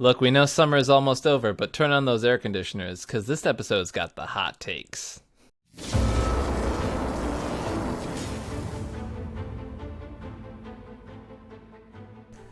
Look, we know summer is almost over, but turn on those air conditioners, because this episode's got the hot takes.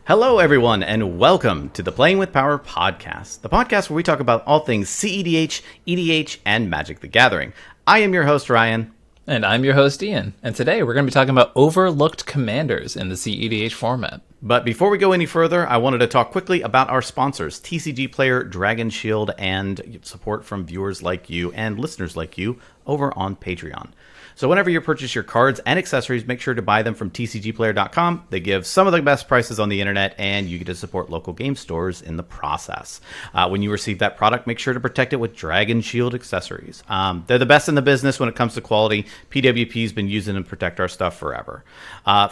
Hello, everyone, and welcome to the Playing with Power podcast, the podcast where we talk about all things CEDH, EDH, and Magic the Gathering. I am your host, Ryan. And I'm your host, Ian. And today we're going to be talking about overlooked commanders in the CEDH format. But before we go any further, I wanted to talk quickly about our sponsors, TCG Player, Dragon Shield, and support from viewers like you and listeners like you over on Patreon. So whenever you purchase your cards and accessories, make sure to buy them from tcgplayer.com. They give some of the best prices on the internet, and you get to support local game stores in the process. When you receive that product, make sure to protect it with Dragon Shield accessories. They're the best in the business when it comes to quality. PWP's been using them to protect our stuff forever.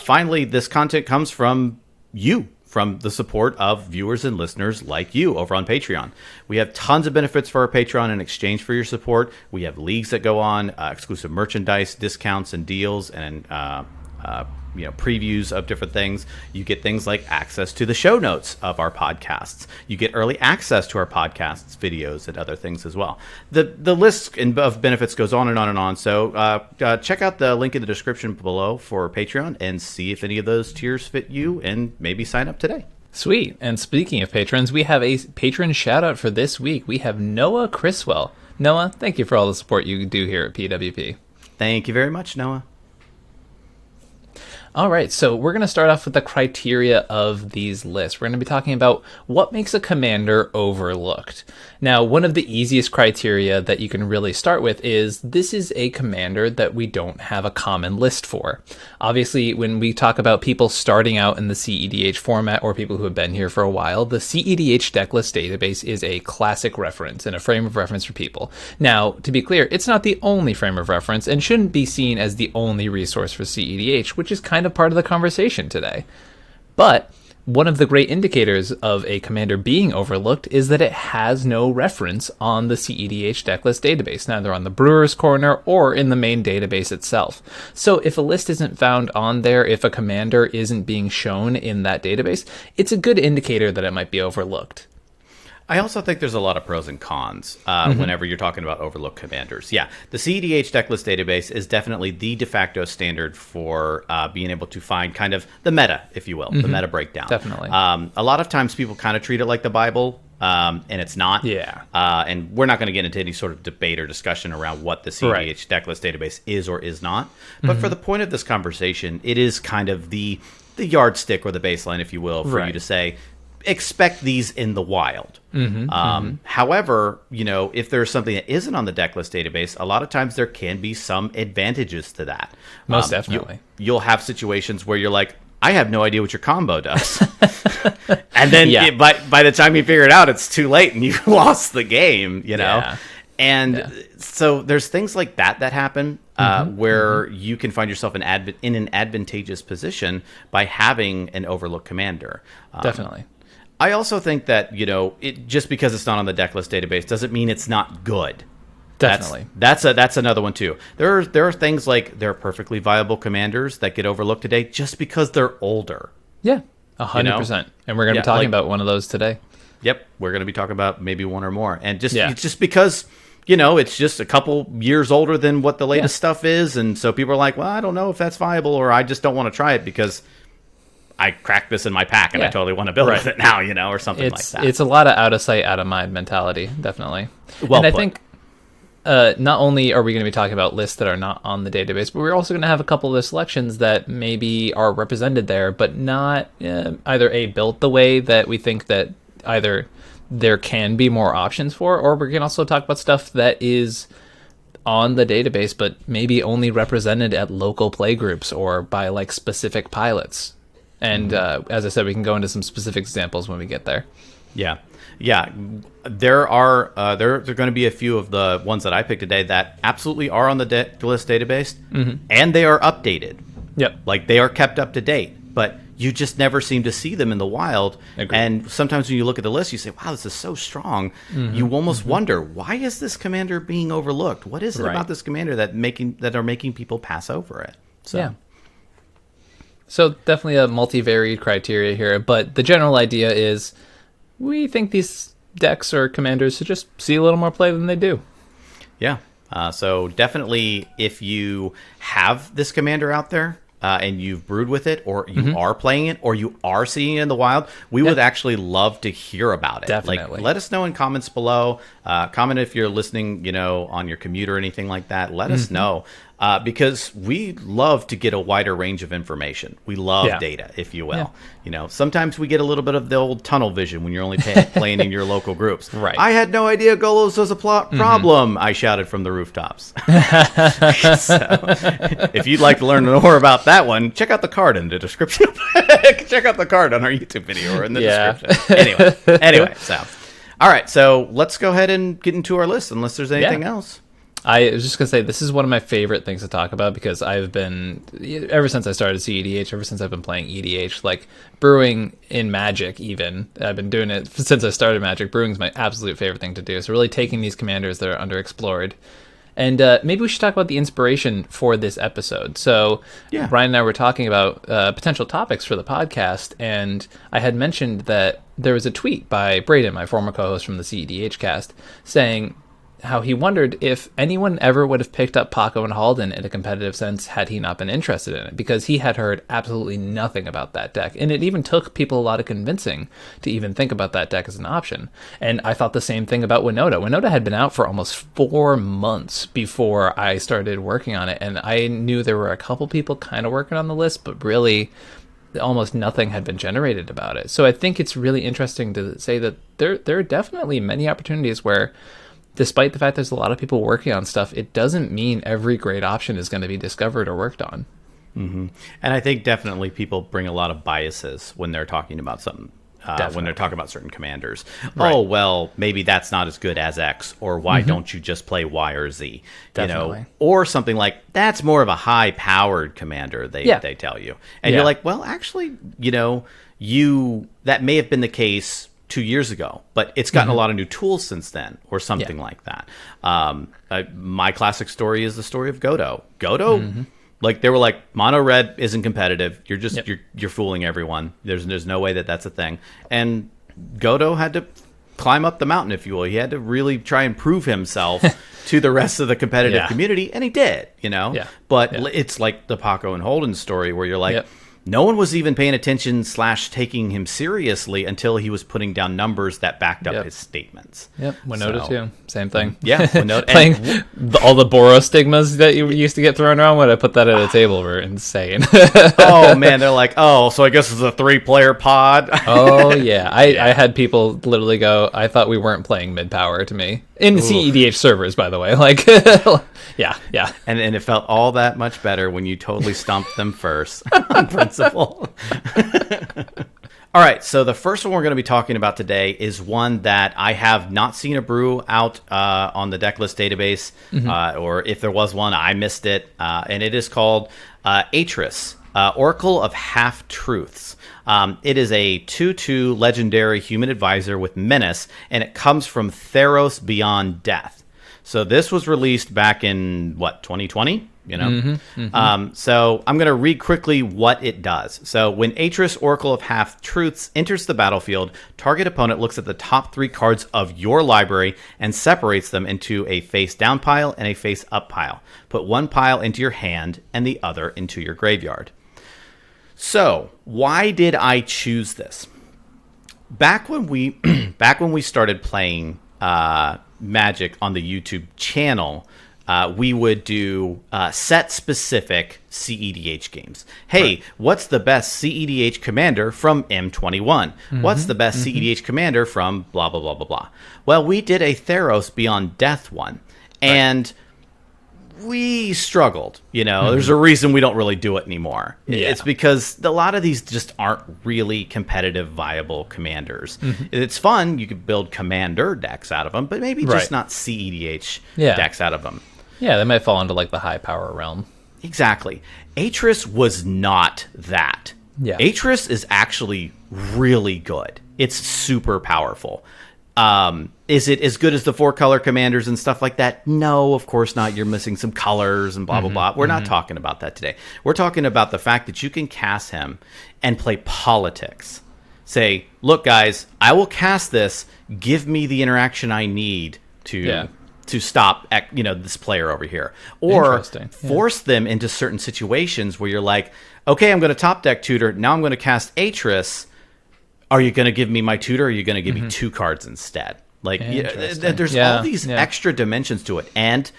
Finally, this content comes from you, from the support of viewers and listeners like you over on Patreon. We have tons of benefits for our Patreon in exchange for your support. We have leagues that go on, exclusive merchandise, discounts and deals, and previews of different things. You get things like access to the show notes of our podcasts. You get early access to our podcasts, videos, and other things as well. The list of benefits goes on and on and on. So check out the link in the description below for Patreon and see if any of those tiers fit you, and maybe sign up today. Sweet. And speaking of patrons, we have a patron shout out for this week. We have Noah Criswell. Noah, thank you for all the support you do here at PWP. Thank you very much, Noah. All right, so we're going to start off with the criteria of these lists. We're going to be talking about what makes a commander overlooked. Now, one of the easiest criteria that you can really start with is this is a commander that we don't have a common list for. Obviously, when we talk about people starting out in the CEDH format or people who have been here for a while, the CEDH decklist database is a classic reference and a frame of reference for people. Now, to be clear, it's not the only frame of reference and shouldn't be seen as the only resource for CEDH, which is kind of part of the conversation today. But one of the great indicators of a commander being overlooked is that it has no reference on the CEDH decklist database, neither on the Brewer's Corner or in the main database itself. So if a list isn't found on there, if a commander isn't being shown in that database, it's a good indicator that it might be overlooked. I also think there's a lot of pros and cons whenever you're talking about overlooked commanders. Yeah, the CEDH decklist database is definitely the de facto standard for being able to find kind of the meta, if you will, the meta breakdown. Definitely. A lot of times people kind of treat it like the Bible, and it's not. Yeah. And we're not going to get into any sort of debate or discussion around what the CEDH decklist database is or is not. But for the point of this conversation, it is kind of the yardstick or the baseline, if you will, for you to say, expect these in the wild. However, if there's something that isn't on the decklist database, a lot of times there can be some advantages to that. Most definitely. You'll have situations where you're like, I have no idea what your combo does. And then by the time you figure it out, it's too late and you've lost the game, Yeah. And so there's things like that happen where you can find yourself in an advantageous position by having an overlooked commander. Definitely. I also think that, just because it's not on the decklist database doesn't mean it's not good. Definitely. That's another one too. There are things like there are perfectly viable commanders that get overlooked today just because they're older. Yeah, 100%. And we're going to be talking about one of those today. Yep, we're going to be talking about maybe one or more. And just because, it's just a couple years older than what the latest stuff is, and so people are like, well, I don't know if that's viable, or I just don't want to try it because I cracked this in my pack and I totally want to build with it now, or something like that. It's a lot of out of sight, out of mind mentality, definitely. Well, and I think not only are we going to be talking about lists that are not on the database, but we're also going to have a couple of the selections that maybe are represented there, but not either built the way that we think that either there can be more options for, or we're going to also talk about stuff that is on the database, but maybe only represented at local play groups or by like specific pilots. And as I said, we can go into some specific examples when we get there. Yeah. There are going to be a few of the ones that I picked today that absolutely are on the list database, and they are updated. Yep. Like they are kept up to date, but you just never seem to see them in the wild. Agreed. And sometimes when you look at the list, you say, wow, this is so strong. You almost wonder, why is this commander being overlooked? What is it about this commander that are making people pass over it? So. Yeah. So definitely a multivariate criteria here, but the general idea is we think these decks or commanders should just see a little more play than they do. Yeah. So definitely, if you have this commander out there and you've brewed with it, or you are playing it, or you are seeing it in the wild, we would actually love to hear about it. Definitely. Like, let us know in comments below. Comment if you're listening, on your commute or anything like that. Let us know. Because we love to get a wider range of information. We love data, if you will. Sometimes we get a little bit of the old tunnel vision when you're only playing in your local groups. Right. I had no idea Golos was a problem, I shouted from the rooftops. So, if you'd like to learn more about that one, check out the card in the description. Check out the card on our YouTube video or in the description. Anyway, so. All right, so let's go ahead and get into our list, unless there's anything else. I was just going to say, this is one of my favorite things to talk about, because I've been, ever since I started CEDH, ever since I've been playing EDH, like brewing in Magic even, I've been doing it since I started Magic. Brewing is my absolute favorite thing to do. So really taking these commanders that are underexplored. And maybe we should talk about the inspiration for this episode. So Brian and I were talking about potential topics for the podcast, and I had mentioned that there was a tweet by Braden, my former co-host from the CEDH cast, saying how he wondered if anyone ever would have picked up Paco and Halden in a competitive sense had he not been interested in it, because he had heard absolutely nothing about that deck. And it even took people a lot of convincing to even think about that deck as an option. And I thought the same thing about Winota. Winota had been out for almost 4 months before I started working on it. And I knew there were a couple people kind of working on the list, but really almost nothing had been generated about it. So I think it's really interesting to say that there are definitely many opportunities where, despite the fact there's a lot of people working on stuff, it doesn't mean every great option is going to be discovered or worked on. Mm-hmm. And I think definitely people bring a lot of biases when they're talking about something, when they're talking about certain commanders. Right. Oh, well, maybe that's not as good as X, or why don't you just play Y or Z? Definitely. Or something like, that's more of a high-powered commander, they tell you. And you're like, well, actually, that may have been the case 2 years ago, but it's gotten a lot of new tools since then, or something like that. My classic story is the story of Godo. Like, they were like, mono red isn't competitive. You're just you're fooling everyone. There's no way that's a thing. And Godo had to climb up the mountain, if you will. He had to really try and prove himself to the rest of the competitive community, and he did. But it's like the Paco and Holden story, where you're like, no one was even paying attention / taking him seriously until he was putting down numbers that backed up his statements. Winota too. Same thing. Winota. Playing all the Boros stigmas that you used to get thrown around when I put that at a table were insane. Oh, man. They're like, oh, so I guess it's a 3-player pod. Oh, yeah. I had people literally go, I thought we weren't playing mid-power to me. In CEDH servers, by the way. Like, yeah. And it felt all that much better when you totally stumped them first on principle. All right, so the first one we're going to be talking about today is one that I have not seen a brew out on the decklist database, or if there was one, I missed it. And it is called Atris, Oracle of Half-Truths. It is a 2/2 legendary human advisor with menace, and it comes from Theros Beyond Death. So this was released back in, 2020? So I'm going to read quickly what it does. So when Atris, Oracle of Half-Truths, enters the battlefield, target opponent looks at the top 3 cards of your library and separates them into a face-down pile and a face-up pile. Put one pile into your hand and the other into your graveyard. So, why did I choose this? Back when we started playing Magic on the YouTube channel, we would do set-specific CEDH games. Hey, what's the best CEDH commander from M21? What's the best CEDH commander from blah, blah, blah, blah, blah? Well, we did a Theros Beyond Death one, and we struggled. There's a reason we don't really do it anymore. It's because a lot of these just aren't really competitive, viable commanders. It's fun. You could build commander decks out of them, but maybe just not CEDH decks out of them. Yeah, they might fall into like the high power realm. Exactly. Atris was not that. Yeah. Atris is actually really good. It's super powerful. Is it as good as the 4-color commanders and stuff like that? No, of course not. You're missing some colors and blah, blah, blah. We're not talking about that today. We're talking about the fact that you can cast him and play politics. say, look, guys, I will cast this. Give me the interaction I need to stop, this player over here. Or force them into certain situations where you're like, okay, I'm going to top deck tutor. Now I'm going to cast Atris. Are you going to give me my tutor, or are you going to give me 2 cards instead? Like, there's all these extra dimensions to it. And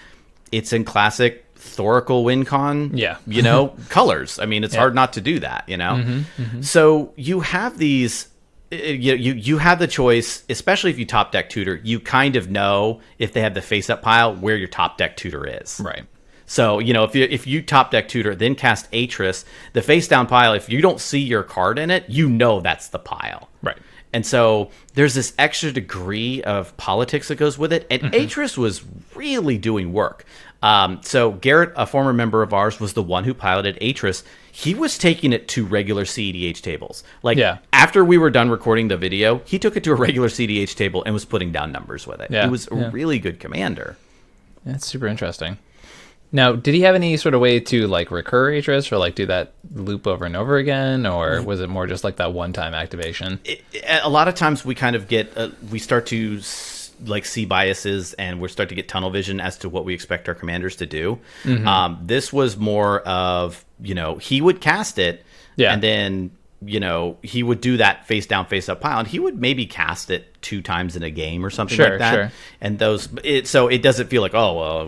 it's in classic Thoracle WinCon, colors. I mean, it's hard not to do that, So you have these, you have the choice, especially if you top deck tutor, you kind of know if they have the face up pile where your top deck tutor is. Right. So, if you top deck tutor, then cast Atris, the face down pile, if you don't see your card in it, that's the pile. Right. And so there's this extra degree of politics that goes with it. And Atris was really doing work. So Garrett, a former member of ours, was the one who piloted Atris. He was taking it to regular CEDH tables. After we were done recording the video, he took it to a regular CEDH table and was putting down numbers with it. He was a really good commander. That's super interesting. Now, did he have any sort of way to recur Atris or do that loop over and over again, or was it more just that one-time activation? A lot of times we kind of get we start to see biases, and we start to get tunnel vision as to what we expect our commanders to do. This was more of he would cast it, and then he would do that face down, face up pile, and he would maybe cast it 2 times in a game or something like that. Sure. And so it doesn't feel like,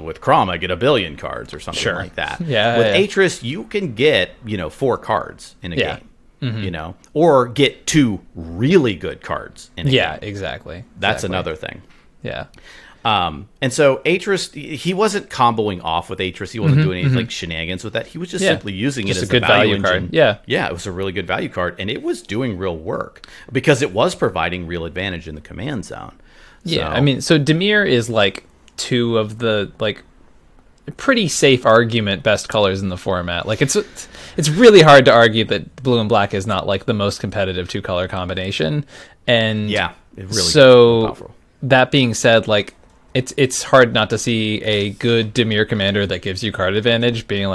with Crom I get a billion cards or something like that. With Atris, you can get 4 cards in a game, or get 2 really good cards in a game. Yeah, exactly. That's another thing. Yeah. And so Atris, he wasn't comboing off with Atris. He wasn't doing any shenanigans with that. He was just simply using it as a good value card. Yeah, it was a really good value card, and it was doing real work because it was providing real advantage in the command zone. Yeah, I mean, so Dimir is 2 of the pretty safe argument best colors in the format. It's really hard to argue that blue and black is not the most competitive 2-color combination. And it really powerful. That being said, it's hard not to see a good Dimir commander that gives you card advantage being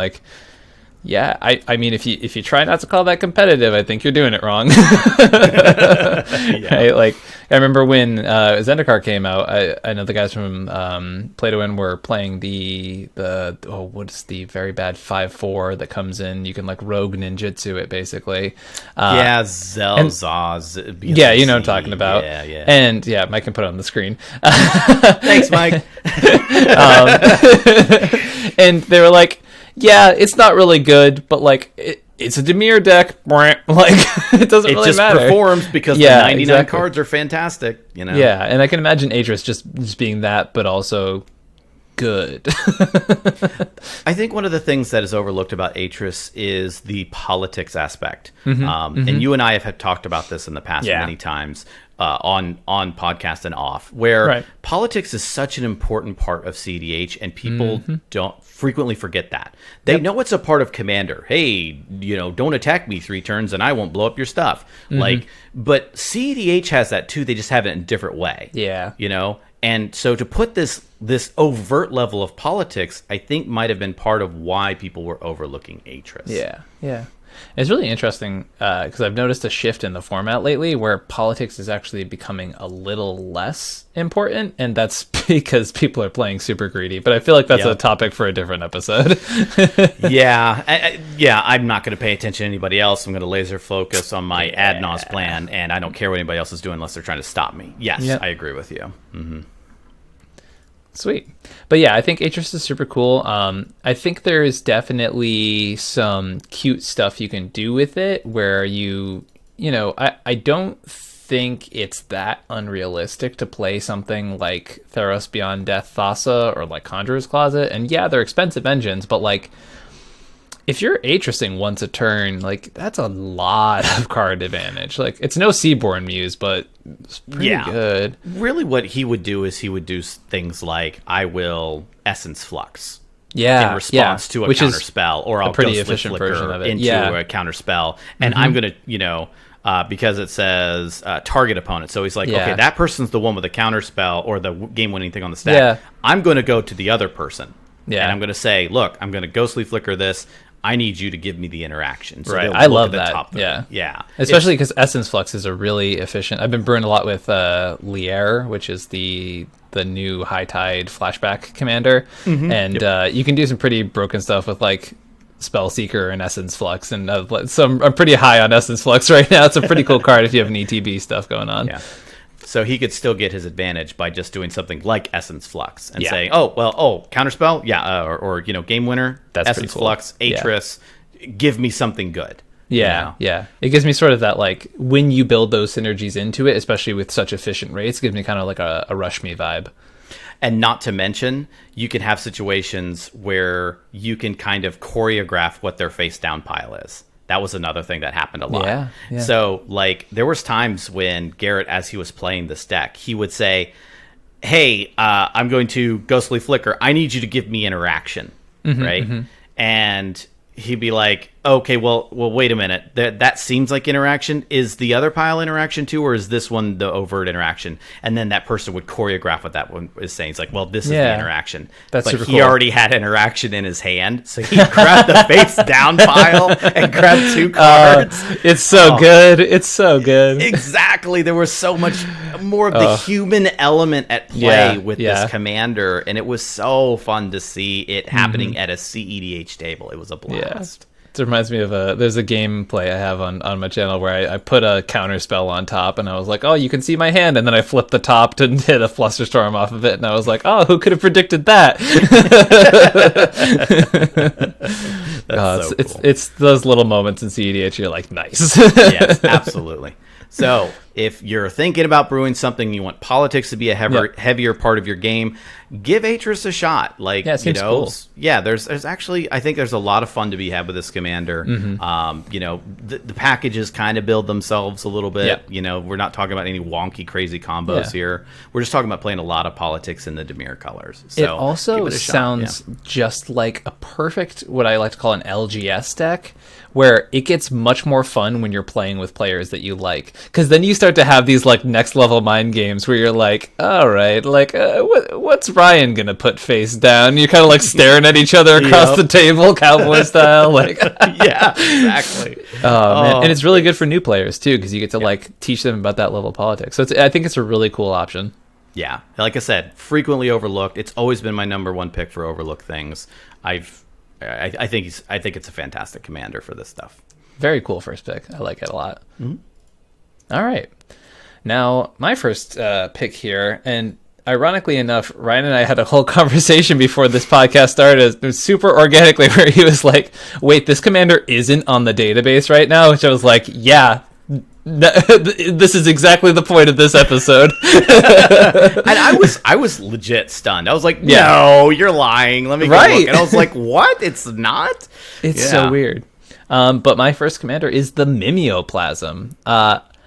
I mean, if you try not to call that competitive, I think you're doing it wrong. Right? I remember when Zendikar came out, I know the guys from Play to Win were playing the what's the very bad 5/4 that comes in. You can rogue ninjutsu it basically. Zelzaz. Yeah, you know what I'm talking about. Yeah. And Mike can put it on the screen. Thanks, Mike. And they were yeah, it's not really good, but it's a Dimir deck. It doesn't really matter. It just performs because the 99 cards are fantastic. Yeah, and I can imagine Atris just being that, but also good. I think one of the things that is overlooked about Atris is the politics aspect. And you and I have talked about this in the past many times. On podcast and off, where politics is such an important part of CEDH, and people don't frequently forget that. They know it's a part of Commander. Hey, don't attack me 3 turns and I won't blow up your stuff. But CEDH has that too. They just have it in a different way. Yeah. And so to put this overt level of politics, I think might have been part of why people were overlooking Atris. Yeah. It's really interesting because I've noticed a shift in the format lately where politics is actually becoming a little less important, and that's because people are playing super greedy. But I feel like that's a topic for a different episode. I'm not going to pay attention to anybody else. I'm going to laser focus on my ad nos plan, and I don't care what anybody else is doing unless they're trying to stop me. Yes, I agree with you. Sweet. But I think Atris is super cool. I think there's definitely some cute stuff you can do with it where I don't think it's that unrealistic to play something like Theros Beyond Death Thassa or Conjurer's Closet. And they're expensive engines, but if you're Atrising once a turn, that's a lot of card advantage. It's no Seaborn Muse, but it's pretty good. Really what he would do is he would do things like, I will Essence Flux. In response to a counter spell, or I'll pretty Ghostly efficient Flicker version of it. Into a counter spell. And I'm going to, because it says target opponent. So he's okay, that person's the one with the counter spell or the game-winning thing on the stack. I'm going to go to the other person. And I'm going to say, look, I'm going to Ghostly Flicker this. I need you to give me the interaction. So Right. they'll I look love at the that. top three. Yeah. Yeah. Especially because Essence Flux is a really efficient. I've been brewing a lot with Lier, which is the new High Tide flashback commander, and you can do some pretty broken stuff with like Spellseeker and Essence Flux, and I'm pretty high on Essence Flux right now. It's a pretty cool card if you have an ETB stuff going on. Yeah. So he could still get his advantage by just doing something like Essence Flux and saying, counterspell, or game winner, That's Essence cool. Flux, Atris, give me something good. Yeah, yeah. It gives me sort of that, like, when you build those synergies into it, especially with such efficient rates, it gives me kind of like a Rush Me vibe. And not to mention, you can have situations where you can kind of choreograph what their face down pile is. That was another thing that happened a lot. Yeah. So, like, there was times when Garrett, as he was playing this deck, he would say, hey, I'm going to Ghostly Flicker. I need you to give me interaction, right? And he'd be like, okay, well, wait a minute. That seems like interaction. Is the other pile interaction too, or is this one the overt interaction? And then that person would choreograph what that one is saying. It's like, well, this is the interaction. That's but super he cool. already had interaction in his hand, so he grabbed the face down pile and grabbed 2 cards. It's so good. It's so good. Exactly. There was so much more of the human element at play with this commander, and it was so fun to see it happening at a CEDH table. It was a blast. It reminds me of there's a gameplay I have on my channel where I put a counter spell on top, and I was like, oh, you can see my hand, and then I flipped the top to hit a Flusterstorm off of it, and I was like, oh, who could have predicted that? So cool. It's those little moments in CEDH you're like, nice. Yes, absolutely. So if you're thinking about brewing something, you want politics to be a heavier part of your game, give Atris a shot. Like, it seems cool. There's actually, I think there's a lot of fun to be had with this commander. The packages kind of build themselves a little bit. We're not talking about any wonky, crazy combos here. We're just talking about playing a lot of politics in the Dimir colors. So it also sounds just like a perfect, what I like to call an LGS deck, where it gets much more fun when you're playing with players that you like, because then you start to have these like next level mind games where you're like, all right, like what's Ryan gonna put face down? You're kind of like staring at each other across the table, cowboy style, like yeah, exactly. Man. And it's really good for new players too, because you get to like teach them about that level of politics. So I think it's a really cool option. Yeah, like I said, frequently overlooked. It's always been my number one pick for overlooked things. I think it's a fantastic commander for this stuff. Very cool first pick. I like it a lot. All right. Now, my first pick here, and ironically enough, Ryan and I had a whole conversation before this podcast started, super organically, where he was like, wait, this commander isn't on the database right now? Which I was like, yeah, this is exactly the point of this episode. And I was legit stunned. I was like, no, you're lying. Let me go look. And I was like, what? It's not? It's so weird. But my first commander is the Mimeoplasm.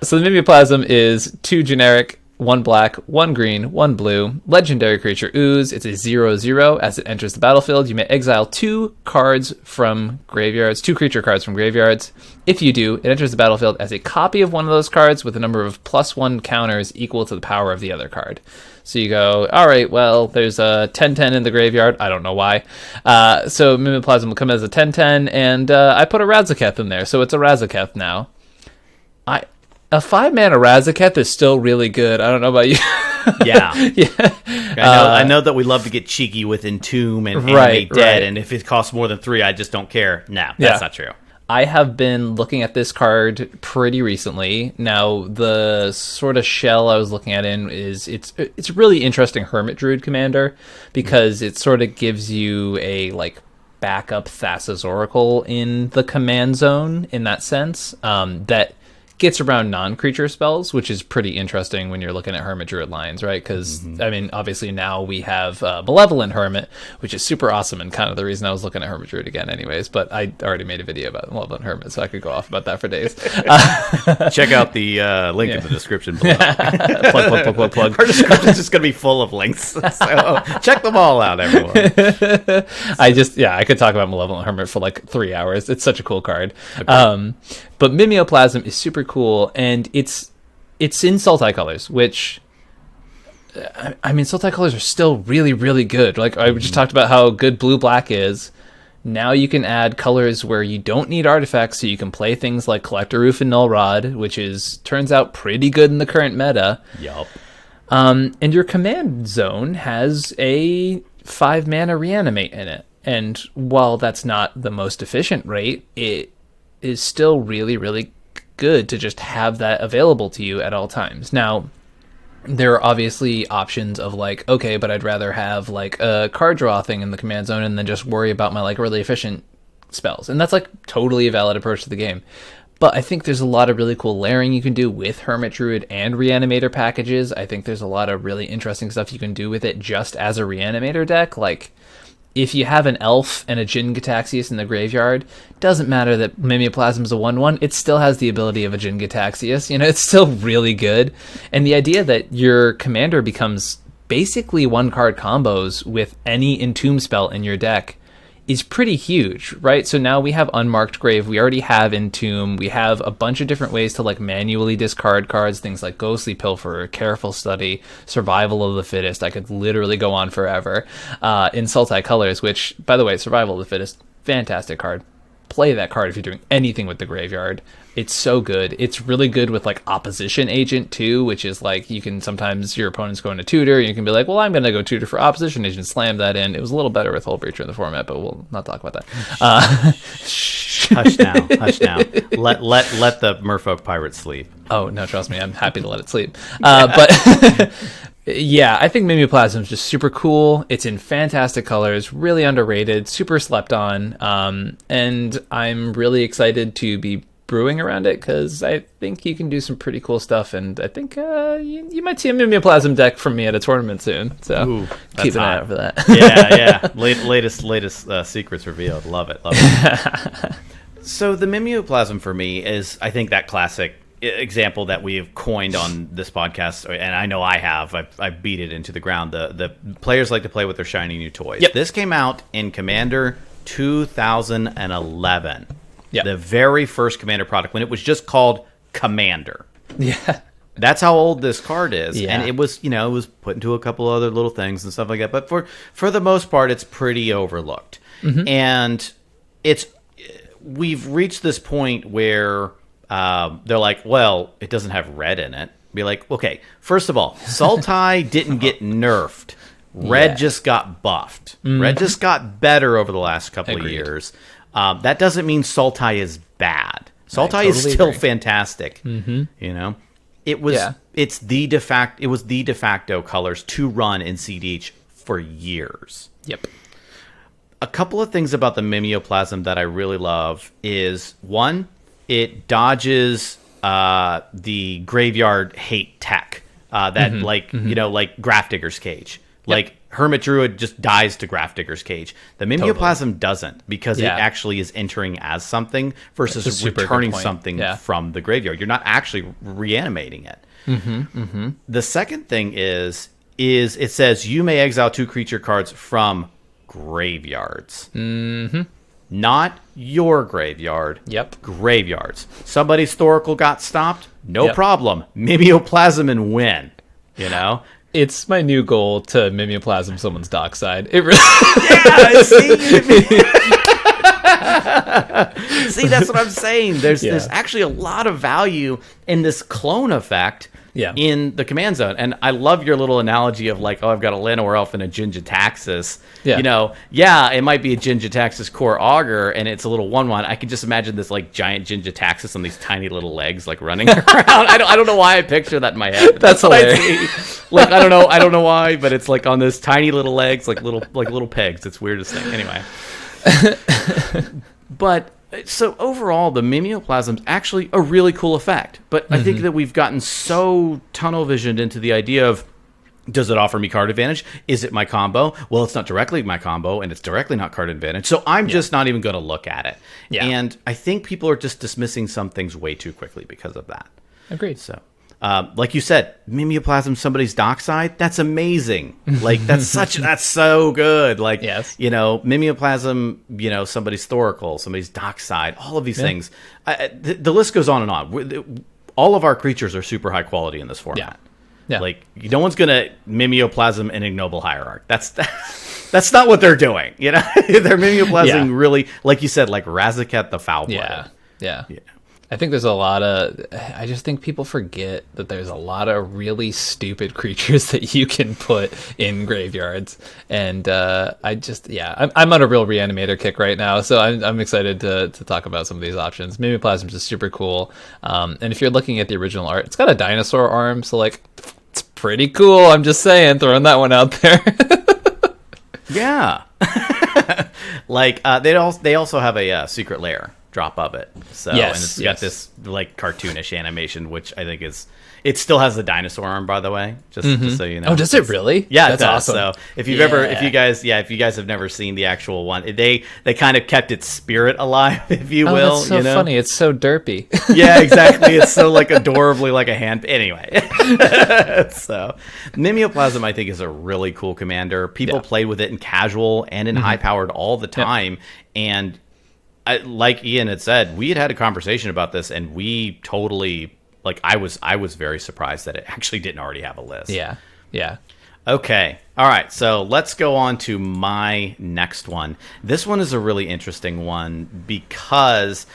So the Mimeoplasm is 2 generic, 1 black, 1 green, 1 blue, legendary creature Ooze. It's a 0/0. As it enters the battlefield, you may exile 2 cards from graveyards, 2 creature cards from graveyards. If you do, it enters the battlefield as a copy of one of those cards with a number of +1 counters equal to the power of the other card. So you go, all right, well, there's a 10/10 in the graveyard. I don't know why. So Mimeoplasm will come as a 10/10, and I put a Razaketh in there, so it's a Razaketh now. A 5-mana Razaketh is still really good. I don't know about you. Yeah. I know that we love to get cheeky with Entomb and Animate Dead, and if it costs more than 3, I just don't care. No, that's not true. I have been looking at this card pretty recently. Now, the sort of shell I was looking at it's a really interesting Hermit Druid commander, because it sort of gives you a like backup Thassa's Oracle in the command zone in that sense, that gets around non-creature spells, which is pretty interesting when you're looking at Hermit Druid lines, right? Because, I mean, obviously now we have Malevolent Hermit, which is super awesome, and kind of the reason I was looking at Hermit Druid again anyways, but I already made a video about Malevolent Hermit, so I could go off about that for days. Check out the link in the description below. plug. Our description is just going to be full of links, so check them all out, everyone. I could talk about Malevolent Hermit for like 3 hours. It's such a cool card. Okay. But Mimeoplasm is super cool, and it's in Sultai colors, which, I mean, Sultai colors are still really, really good. Like, I just talked about how good blue-black is. Now you can add colors where you don't need artifacts, so you can play things like Collector Roof and Null Rod, which turns out pretty good in the current meta. Yup. And your command zone has a 5 mana reanimate in it. And while that's not the most efficient rate, it is still really, really good to just have that available to you at all times. Now, there are obviously options of like, okay, but I'd rather have like a card draw thing in the command zone and then just worry about my like really efficient spells. And that's like totally a valid approach to the game. But I think there's a lot of really cool layering you can do with Hermit Druid and Reanimator packages. I think there's a lot of really interesting stuff you can do with it just as a Reanimator deck. Like, if you have an Elf and a Jin Gitaxias in the graveyard, doesn't matter that Mimeoplasm is a 1/1, it still has the ability of a Jin Gitaxias. You know, it's still really good. And the idea that your commander becomes basically 1-card combos with any Entomb spell in your deck is pretty huge, right? So now we have Unmarked Grave, we already have Entomb, we have a bunch of different ways to like manually discard cards, things like Ghostly Pilferer, Careful Study, Survival of the Fittest. I could literally go on forever. In Sultai Colors, which, by the way, Survival of the Fittest, fantastic card. Play that card if you're doing anything with the graveyard. It's so good. It's really good with like Opposition Agent too, which is like you can sometimes your opponent's going to tutor, and you can be like, well, I'm going to go tutor for Opposition Agent, slam that in. It was a little better with Hull Breacher in the format, but we'll not talk about that. Hush now, hush now. Let the Merfolk Pirate sleep. Oh no, trust me, I'm happy to let it sleep. But yeah, I think Mimeoplasm is just super cool. It's in fantastic colors, really underrated, super slept on, and I'm really excited to be brewing around it because I think you can do some pretty cool stuff, and I think you might see a Mimeoplasm deck from me at a tournament soon. So Ooh, keep an eye out for that. Yeah. Latest secrets revealed. Love it. So the Mimeoplasm for me is, I think, that classic example that we have coined on this podcast, and I know I have. I've beat it into the ground. The players like to play with their shiny new toys. Yep. This came out in Commander 2011. Yep. The very first Commander product, when it was just called Commander. Yeah. That's how old this card is. Yeah. And it was, it was put into a couple other little things and stuff like that. But for the most part, it's pretty overlooked. Mm-hmm. And we've reached this point where they're like, well, it doesn't have red in it. Be like, okay, first of all, Sultai didn't get nerfed. Red just got buffed. Mm-hmm. Red just got better over the last couple of years. That doesn't mean Sultai is bad. Sultai is still fantastic. Mm-hmm. It was the de facto colors to run in CEDH for years. Yep. A couple of things about the Mimeoplasm that I really love is, one, it dodges the graveyard hate tech that like Grafdigger's Cage. Yep. Like Hermit Druid just dies to Grafdigger's Cage. The Mimeoplasm doesn't, because it actually is entering as something versus returning something from the graveyard. You're not actually reanimating it. Mm-hmm, mm-hmm. The second thing is it says you may exile 2 creature cards from graveyards. Mm-hmm. Not your graveyard. Yep. Graveyards. Somebody's Thoracle got stopped? No problem. Mimeoplasm and win. It's my new goal to Mimeoplasm someone's dockside. It really See, that's what I'm saying. There's actually a lot of value in this clone effect in the command zone. And I love your little analogy of like, I've got a Llanowar Elf and a Jin-Gitaxias. Yeah. It might be a Jin-Gitaxias core augur, and it's a little 1/1. I could just imagine this like giant Jin-Gitaxias on these tiny little legs like running around. I don't know why I picture that in my head. That's hilarious. Like I don't know why, but it's like on this tiny little legs, like little pegs. It's weirdest thing. Anyway. But so overall, the Mimeoplasm is actually a really cool effect. But I think that we've gotten so tunnel visioned into the idea of, does it offer me card advantage? Is it my combo? Well, it's not directly my combo, and it's directly not card advantage. So I'm just not even going to look at it. Yeah. And I think people are just dismissing some things way too quickly because of that. Agreed. So, like you said, Mimeoplasm somebody's dockside, that's amazing. Like that's so good. Like, Mimeoplasm, somebody's Thoracle, somebody's dockside, all of these things. The list goes on and on. All of our creatures are super high quality in this format. Yeah. Like no one's gonna Mimeoplasm an Ignoble Hierarch. That's That's not what they're doing. You know, they're mimeoplasming really, like you said, like Razaketh the Foul-Blooded. Yeah. I think there's a lot of... I just think people forget that there's a lot of really stupid creatures that you can put in graveyards. And I'm on a real Reanimator kick right now, so I'm excited to talk about some of these options. Mimeoplasm is super cool. And if you're looking at the original art, it's got a dinosaur arm, so like it's pretty cool. I'm just saying, throwing that one out there. Yeah. Like they also have a secret lair drop of it. So yes, and it's got this like cartoonish animation, which I think it still has the dinosaur arm, by the way, just so you know. Oh, does it really? Yeah, that's it does. awesome. So if you guys have never seen the actual one, they kind of kept its spirit alive, if you will. That's so funny. It's so derpy. Yeah, exactly. It's so like adorably like a hand. Anyway, so Mimeoplasm I think is a really cool commander. People played with it in casual and in high powered all the time, and like Ian had said, we had a conversation about this, and we totally I was very surprised that it actually didn't already have a list. Yeah. Okay. All right. So let's go on to my next one. This one is a really interesting one because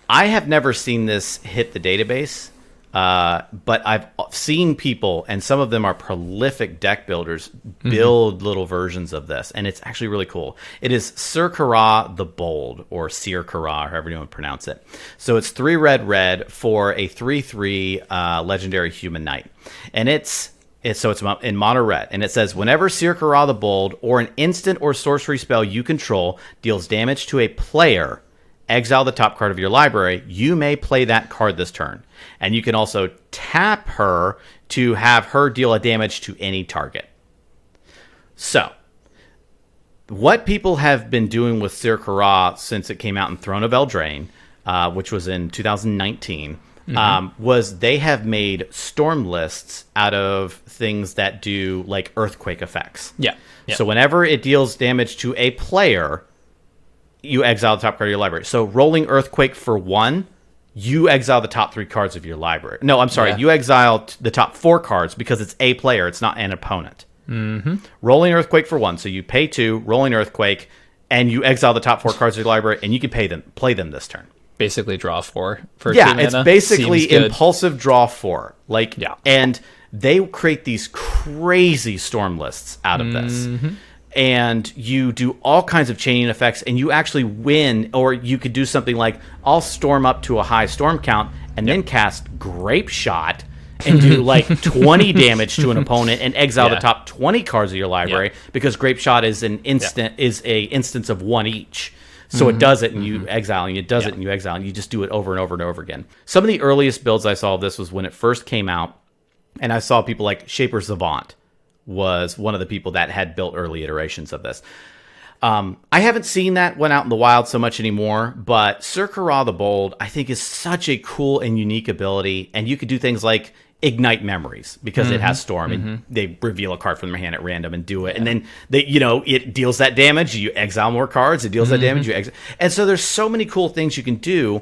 I have never seen this hit the database. But I've seen people, and some of them are prolific deck builders, build little versions of this, and it's actually really cool. It is Syr Carah the Bold, or Syr Carah, however you want to pronounce it. So it's 3 red for a 3/3 legendary human knight, and it's in mono red, and it says whenever Syr Carah the Bold or an instant or sorcery spell you control deals damage to a player, exile the top card of your library, you may play that card this turn. And you can also tap her to have her deal a damage to any target. So, what people have been doing with Syr Carah since it came out in Throne of Eldraine, which was in 2019, was they have made storm lists out of things that do like earthquake effects. Yeah. So whenever it deals damage to a player, you exile the top card of your library. So rolling Earthquake for 1, you exile the top 3 cards of your library. No, I'm sorry. Yeah. You exile the top 4 cards because it's a player. It's not an opponent. Rolling Earthquake for 1. So you pay 2, rolling Earthquake, and you exile the top 4 cards of your library, and you can play them this turn. Basically draw 4 for yeah, it's basically impulsive draw 4. And they create these crazy storm lists out of this. And you do all kinds of chaining effects, and you actually win. Or you could do something like, I'll storm up to a high storm count and then cast Grape Shot and do like 20 damage to an opponent and exile the top 20 cards of your library because Grape Shot is an instant is a instance of 1 each. So it does it, and you exile, and it does it, and you exile, and you just do it over and over and over again. Some of the earliest builds I saw of this was when it first came out, and I saw people like Shaper Savant was one of the people that had built early iterations of this. I haven't seen that one out in the wild so much anymore, but Syr Carah the Bold, I think, is such a cool and unique ability, and you could do things like Ignite Memories because it has Storm, and they reveal a card from their hand at random and do it, and then it deals that damage, you exile more cards, it deals that damage, you exile, and so there's so many cool things you can do.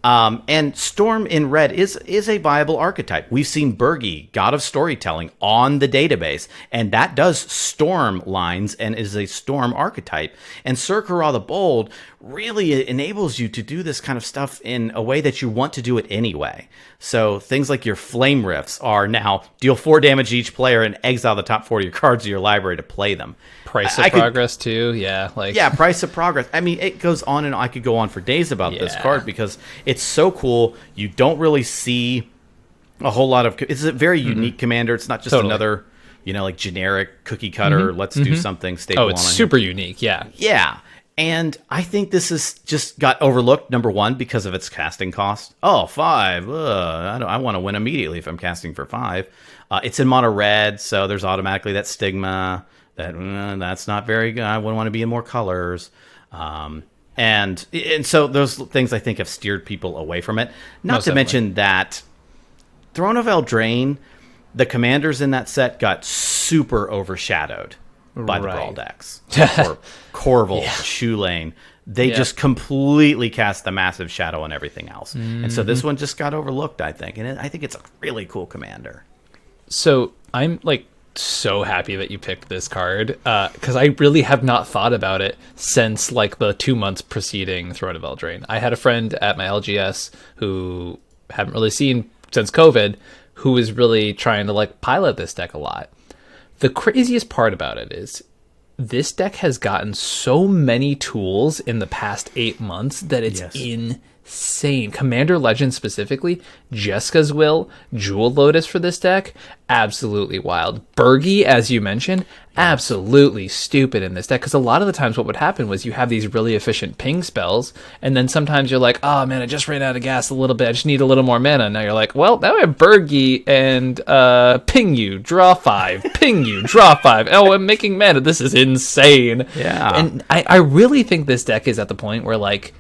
And Storm in red is a viable archetype. We've seen Bergi, God of Storytelling, on the database, and that does Storm lines and is a Storm archetype. And Syr Carah the Bold really enables you to do this kind of stuff in a way that you want to do it anyway. So things like your Flame Rifts are now deal 4 damage to each player and exile the top 4 of your cards of your library to play them. Price of Progress too, Price of Progress. I mean, it goes on, and I could go on for days about this card because it's so cool. You don't really see a whole lot of. It's a very unique commander. It's not just another, like generic cookie cutter. Let's do something stable. Oh, it's super unique. Yeah. And I think this is just got overlooked, number one, because of its casting cost. Oh, 5. I want to win immediately if I'm casting for 5. It's in mono red, so there's automatically that stigma that that's not very good. I wouldn't want to be in more colors. And so those things, I think, have steered people away from it. Not to mention that Throne of Eldraine, the commanders in that set got super overshadowed by the Brawl decks. Or Corval, Shoelane. They just completely cast the massive shadow on everything else. And so this one just got overlooked, I think. And I think it's a really cool commander. So I'm so happy that you picked this card, because I really have not thought about it since like the 2 months preceding Throne of Eldraine. I had a friend at my LGS who haven't really seen since COVID, who was really trying to like pilot this deck a lot. The craziest part about it is this deck has gotten so many tools in the past 8 months that it's insane. Commander Legend specifically, Jeska's Will, Jewel Lotus for this deck, absolutely wild. Burgi, as you mentioned, absolutely stupid in this deck, because a lot of the times what would happen was you have these really efficient ping spells, and then sometimes you're like, oh man, I just ran out of gas a little bit, I just need a little more mana. Now you're like, well, now I have Burgi and ping you, draw 5, ping you, draw 5. Oh, I'm making mana. This is insane. Yeah. And I really think this deck is at the point where like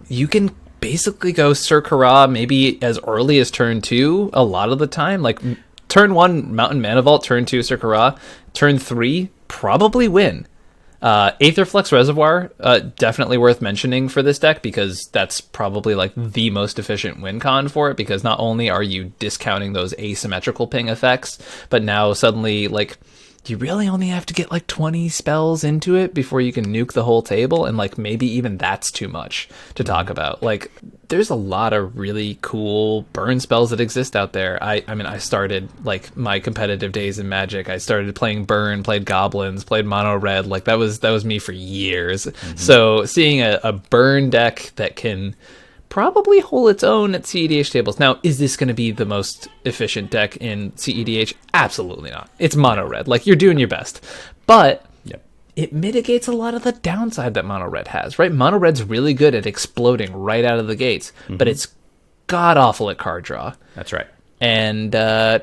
you can basically go Syr Carah maybe as early as turn 2 a lot of the time. Like turn 1, Mountain Mana Vault, turn 2, Syr Carah, turn 3, probably win. Aetherflux Reservoir, definitely worth mentioning for this deck, because that's probably like the most efficient win con for it, because not only are you discounting those asymmetrical ping effects, but now suddenly like you really only have to get like 20 spells into it before you can nuke the whole table, and like maybe even that's too much to talk about. Like there's a lot of really cool burn spells that exist out there. I mean, I started like my competitive days in Magic, I started playing burn, played goblins, played mono red. Like that was me for years. So seeing a burn deck that can probably hold its own at CEDH tables. Now, is this going to be the most efficient deck in CEDH? Absolutely not. It's mono red. Like, you're doing your best. But it mitigates a lot of the downside that mono red has, right? Mono red's really good at exploding right out of the gates, but it's god-awful at card draw. That's right. And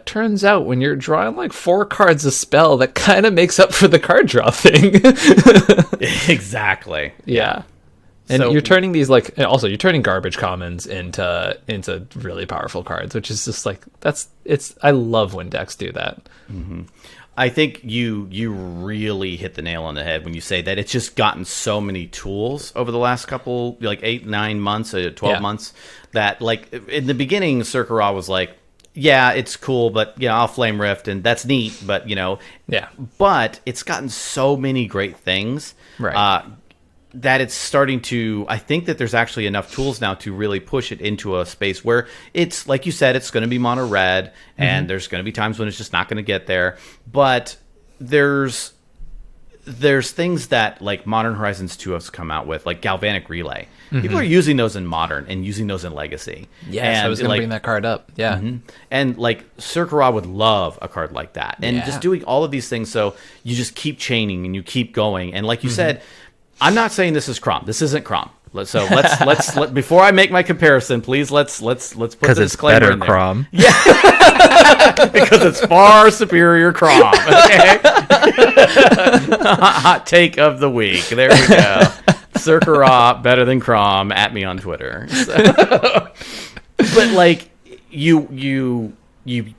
turns out when you're drawing like 4 cards a spell, that kind of makes up for the card draw thing. Exactly. Yeah. And so, you're turning these like, also you're turning garbage commons into really powerful cards, which is just like I love when decks do that. I think you really hit the nail on the head when you say that it's just gotten so many tools over the last couple, like 8, 9 months, 12 months, that like in the beginning, Syr Carah was like, yeah, it's cool, but I'll Flame Rift and that's neat, but but it's gotten so many great things, right? That it's starting to, I think that there's actually enough tools now to really push it into a space where it's, like you said, it's going to be mono red, and there's going to be times when it's just not going to get there. But there's things that like Modern Horizons 2 has come out with, like Galvanic Relay. People are using those in Modern and using those in Legacy. Yes, and I was going to bring that card up. Yeah. And like Syr Carah would love a card like that. And just doing all of these things, so you just keep chaining and you keep going. And like you said, I'm not saying this is Crom. This isn't Crom. So let's before I make my comparison, please let's put the disclaimer in there. Crom. Yeah, because it's far superior Crom. Okay, hot take of the week. There we go. Syr Carah better than Crom. At me on Twitter. So. But like you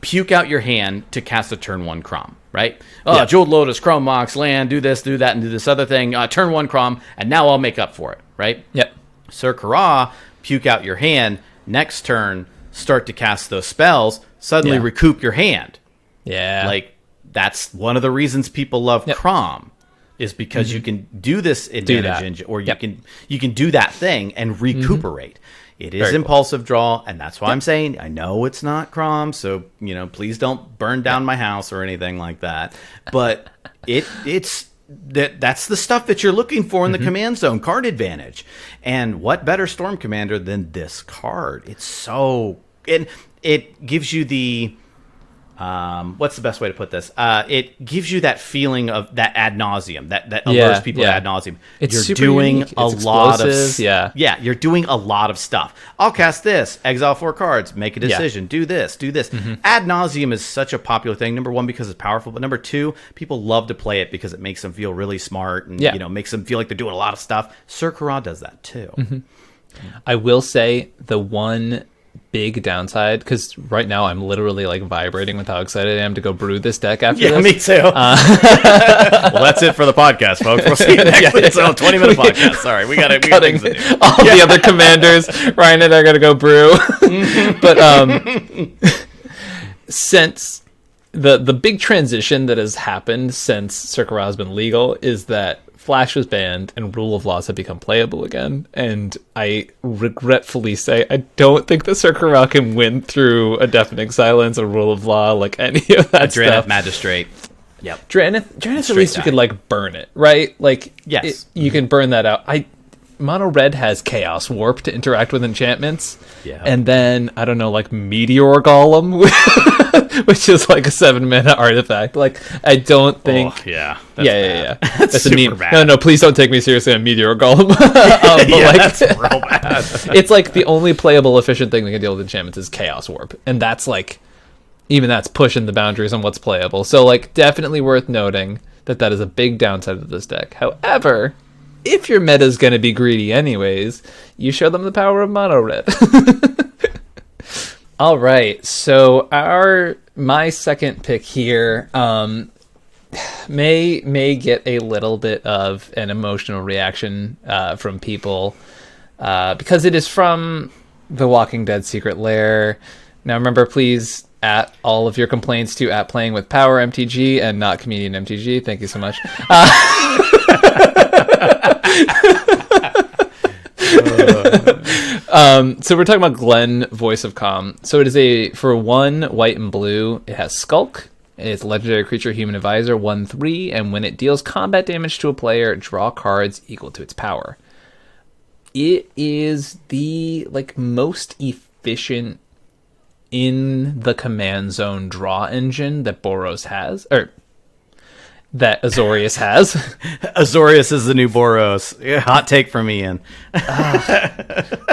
puke out your hand to cast a turn 1 Crom. Right? Jeweled Lotus, Chrome Mox, land, do this, do that, and do this other thing. Turn 1 Crom, and now I'll make up for it. Right? Yep. Syr Carah, puke out your hand. Next turn, start to cast those spells. Suddenly recoup your hand. Yeah. Like, that's one of the reasons people love Crom, is because you can do this advantage, or you can do that thing and recuperate. It is impulsive draw, and that's why I'm saying I know it's not Crom, so please don't burn down my house or anything like that. But that's the stuff that you're looking for in the command zone card advantage. And what better Storm Commander than this card? It's so, and it gives you the what's the best way to put this? It gives you that feeling of that ad nauseum, that allures people ad nauseum. You're doing a lot of you're doing a lot of stuff. I'll cast this, exile 4 cards, make a decision, do this. Ad nauseum is such a popular thing. Number 1, because it's powerful, but number 2, people love to play it because it makes them feel really smart and makes them feel like they're doing a lot of stuff. Syr Carah does that too. I will say the one big downside, because right now I'm literally like vibrating with how excited I am to go brew this deck after this. Yeah, me too. Well, that's it for the podcast, folks. We'll see you next week. So 20-minute podcast. Sorry, we got things to do. All the other commanders, Ryan and I are going to go brew. But since the big transition that has happened since Syr Carah has been legal is that Flash was banned and Rule of Laws have become playable again. And I regretfully say I don't think that Syr Carah can win through a deafening silence, a Rule of Law, like any of that stuff. Magistrate. Yep. Drannith, at least you could like burn it, right? Like, yes, you can burn that out. Mono Red has Chaos Warp to interact with enchantments. Yeah. And then, I don't know, like Meteor Golem, which is like a 7-mana artifact. Like, I don't think... Oh, yeah. Yeah. That's a meme. bad. No, please don't take me seriously on Meteor Golem. That's real bad. It's like the only playable efficient thing that can deal with enchantments is Chaos Warp. And that's like... Even that's pushing the boundaries on what's playable. So, like, definitely worth noting that is a big downside of this deck. However... if your meta's going to be greedy anyways, you show them the power of Mono Red. All right, so my second pick here may get a little bit of an emotional reaction from people because it is from The Walking Dead Secret Lair. Now remember, please at all of your complaints to at Playing with Power MTG and not Comedian MTG. Thank you so much. So we're talking about Glenn, Voice of Calm. So it is for 1 white and blue. It has Skulk. It's a legendary creature, Human Advisor, 1/3, and when it deals combat damage to a player, draw cards equal to its power. It is the most efficient in the command zone draw engine that Boros has, or that Azorius has. Azorius is the new Boros. Yeah, hot take from Ian.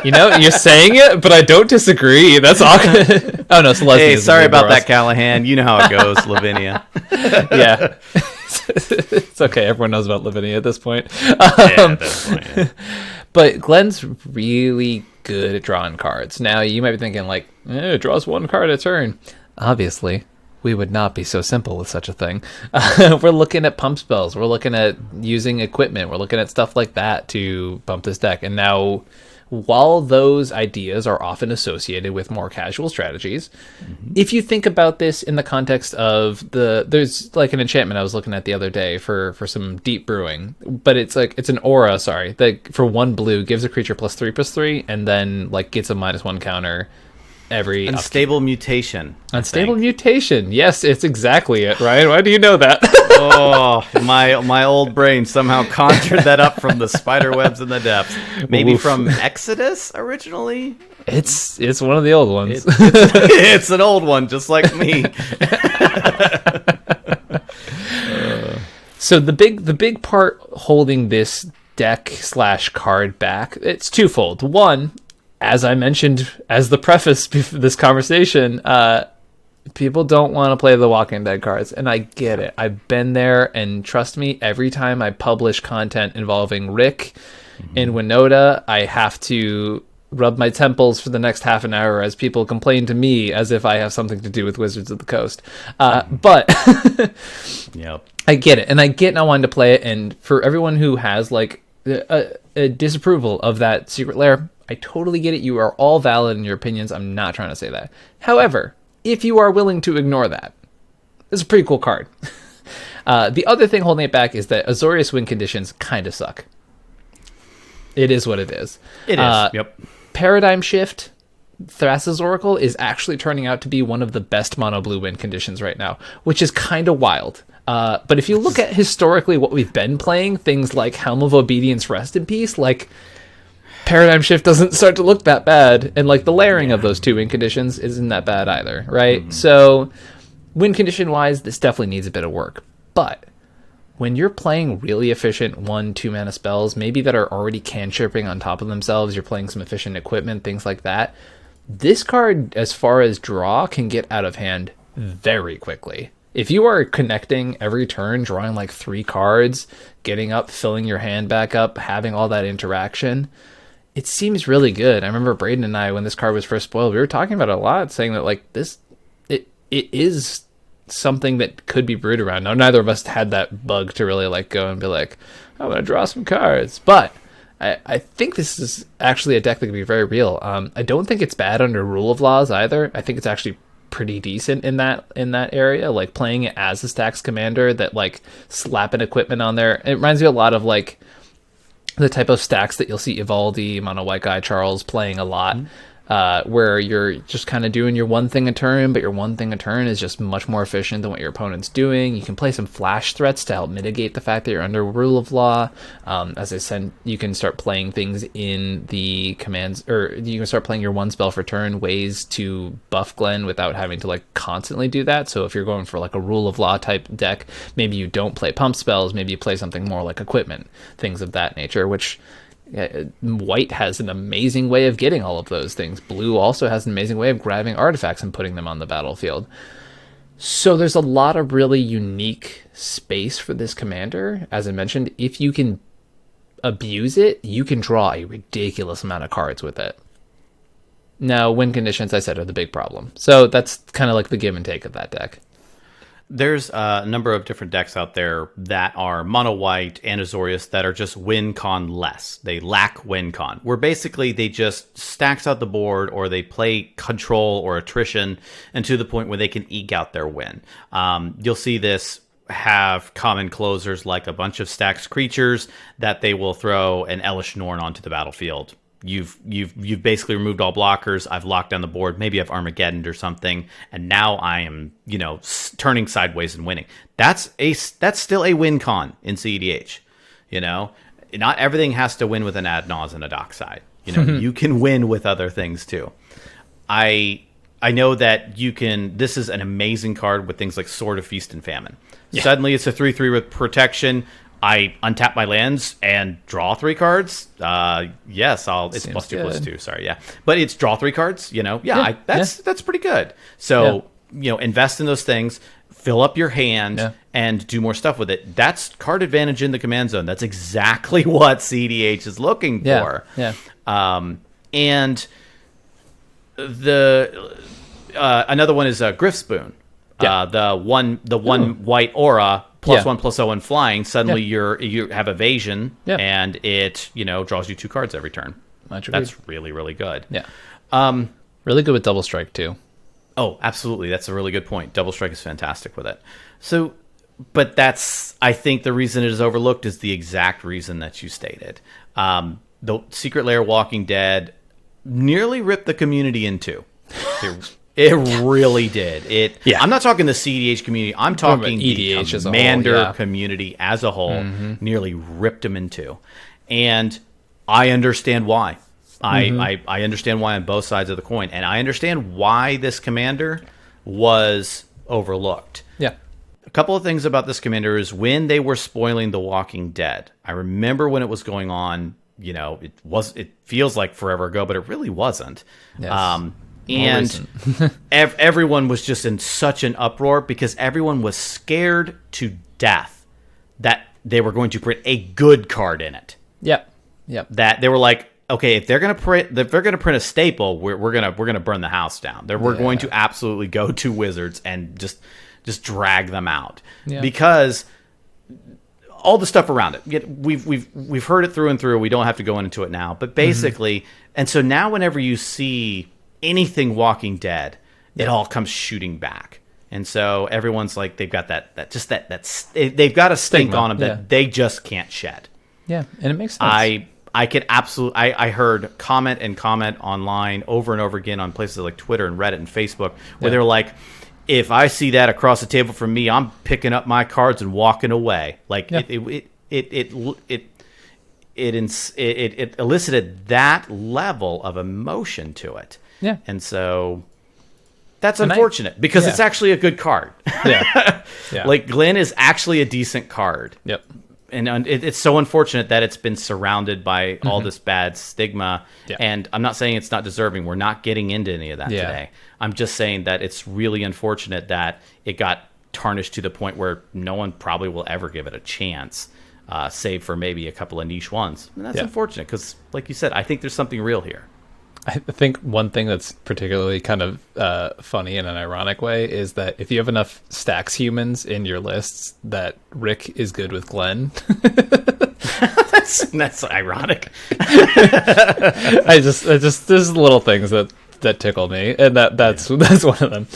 You're saying it, but I don't disagree. That's awkward. Oh no, Celestia. Hey, sorry about that, Callahan. You know how it goes, Lavinia. Yeah. It's okay. Everyone knows about Lavinia at this point. At this point, yeah. But Glenn's really good at drawing cards. Now, you might be thinking, it draws 1 card a turn. Obviously, we would not be so simple with such a thing. We're looking at pump spells. We're looking at using equipment. We're looking at stuff like that to bump this deck. And now, while those ideas are often associated with more casual strategies, if you think about this in the context of there's like an enchantment I was looking at the other day for some deep brewing, but it's an aura, that for 1 blue gives a creature +3/+3 and then gets a -1 counter every Unstable Mutation. Unstable Mutation. Yes, it's exactly it, Ryan. Why do you know that? Oh, my old brain somehow conjured that up from the spider webs in the depths. Maybe from Exodus originally? It's one of the old ones. It's an old one, just like me. So the big part holding this deck / card back, it's twofold. One, as I mentioned as the preface to this conversation, people don't want to play the Walking Dead cards, and I get it. I've been there, and trust me, every time I publish content involving Rick in Winota, I have to rub my temples for the next half an hour as people complain to me as if I have something to do with Wizards of the Coast. But Yep. I get it, and I wanted to play it, and for everyone who has a disapproval of that Secret Lair, I totally get it. You are all valid in your opinions. I'm not trying to say that. However, if you are willing to ignore that, it's a pretty cool card. The other thing holding it back is that Azorius win conditions kind of suck. It is what it is. It is, yep. Paradigm Shift, Thrass's Oracle, is actually turning out to be one of the best mono blue win conditions right now, which is kind of wild. But if you look at historically what we've been playing, things like Helm of Obedience, Rest in Peace, Paradigm Shift doesn't start to look that bad, and the layering of those 2 win conditions isn't that bad either, right? So win condition wise, this definitely needs a bit of work. But when you're playing really efficient 1-2 mana spells, maybe that are already cantripping on top of themselves, you're playing some efficient equipment, things like that, this card, as far as draw, can get out of hand very quickly. If you are connecting every turn, drawing 3 cards, getting up, filling your hand back up, having all that interaction, it seems really good. I remember Braden and I, when this card was first spoiled, we were talking about it a lot, saying that it is something that could be brewed around. Now, neither of us had that bug to really go and be I'm going to draw some cards. But I think this is actually a deck that could be very real. I don't think it's bad under Rule of Laws either. I think it's actually pretty decent in that area. Like playing it as a stacks commander that like slapping equipment on there. It reminds me a lot of like the type of stacks that you'll see Evaldi, Mono White Guy, Charles playing a lot. Where you're just kind of doing your one thing a turn, but your one thing a turn is just much more efficient than what your opponent's doing. You can play some flash threats to help mitigate the fact that you're under rule of law. As I said, you can start playing things in the commands, or you can start playing your one spell for turn ways to buff Glenn without having to like constantly do that. So if you're going for like a rule of law type deck, maybe you don't play pump spells, maybe you play something more like equipment, things of that nature, which White has an amazing way of getting all of those things. Blue also has an amazing way of grabbing artifacts and putting them on the battlefield. So there's a lot of really unique space for this commander. As I mentioned, if you can abuse it, you can draw a ridiculous amount of cards with it. Now, win conditions, I said, are the big problem. So that's kind of like the give and take of that deck. There's a number of different decks out there that are mono white and Azorius that are just win con less. They lack win con, where basically they just stacks out the board, or they play control or attrition, and to the point where they can eke out their win. You'll see this have common closers like a bunch of stacks creatures that they will throw an Elish Norn onto the battlefield. You've basically removed all blockers. I've locked down the board. Maybe I've Armageddoned or something, and now I am, turning sideways and winning. That's still a win con in CEDH. Not everything has to win with an ad nause and a dockside. You can win with other things too. I know that you can. This is an amazing card with things like Sword of Feast and Famine. Yeah. Suddenly, it's a 3/3 with protection. I untap my lands and draw 3 cards. Yes, it's Seems +2 good. +2. Sorry, yeah, but it's draw 3 cards. That's pretty good. So invest in those things, fill up your hand, and do more stuff with it. That's card advantage in the command zone. That's exactly what CDH is looking for. Yeah. And the another one is Griff's Boon. The one white aura. +1/+0 flying. Suddenly you have evasion, and it draws you 2 cards every turn. That's really, really good. Yeah. Really good with double strike too. Oh, absolutely. That's a really good point. Double strike is fantastic with it. So, but I think the reason it is overlooked is the exact reason that you stated. The Secret Lair Walking Dead nearly ripped the community in two. It really did. I'm not talking the CDH community. I'm talking EDH the Commander community as a whole. Nearly ripped them in two. And I understand why. I understand why on both sides of the coin. And I understand why this commander was overlooked. Yeah. A couple of things about this commander is when they were spoiling The Walking Dead. I remember when it was going on, it feels like forever ago, but it really wasn't. Yes. And everyone was just in such an uproar because everyone was scared to death that they were going to print a good card in it. Yep. That they were like, okay, if they're gonna print a staple, we're gonna burn the house down. We're going to absolutely go to Wizards and just drag them out because all the stuff around it. We've heard it through and through. We don't have to go into it now, but basically, and so now whenever you see anything Walking Dead, it all comes shooting back, and so everyone's like they've got that they've got a stink on them that they just can't shed. Yeah, and it makes sense. I could absolutely. I heard comment online over and over again on places like Twitter and Reddit and Facebook where they're like, if I see that across the table from me, I'm picking up my cards and walking away. Like it elicited that level of emotion to it. Yeah. And so that's unfortunate because it's actually a good card. Yeah. Like Glenn is actually a decent card. Yep. And it's so unfortunate that it's been surrounded by all this bad stigma. Yeah. And I'm not saying it's not deserving. We're not getting into any of that today. I'm just saying that it's really unfortunate that it got tarnished to the point where no one probably will ever give it a chance, save for maybe a couple of niche ones. And that's unfortunate because, like you said, I think there's something real here. I think one thing that's particularly kind of funny in an ironic way is that if you have enough stacks humans in your lists, that Rick is good with Glenn. That's ironic. I just there's little things that that tickle me, and that's one of them.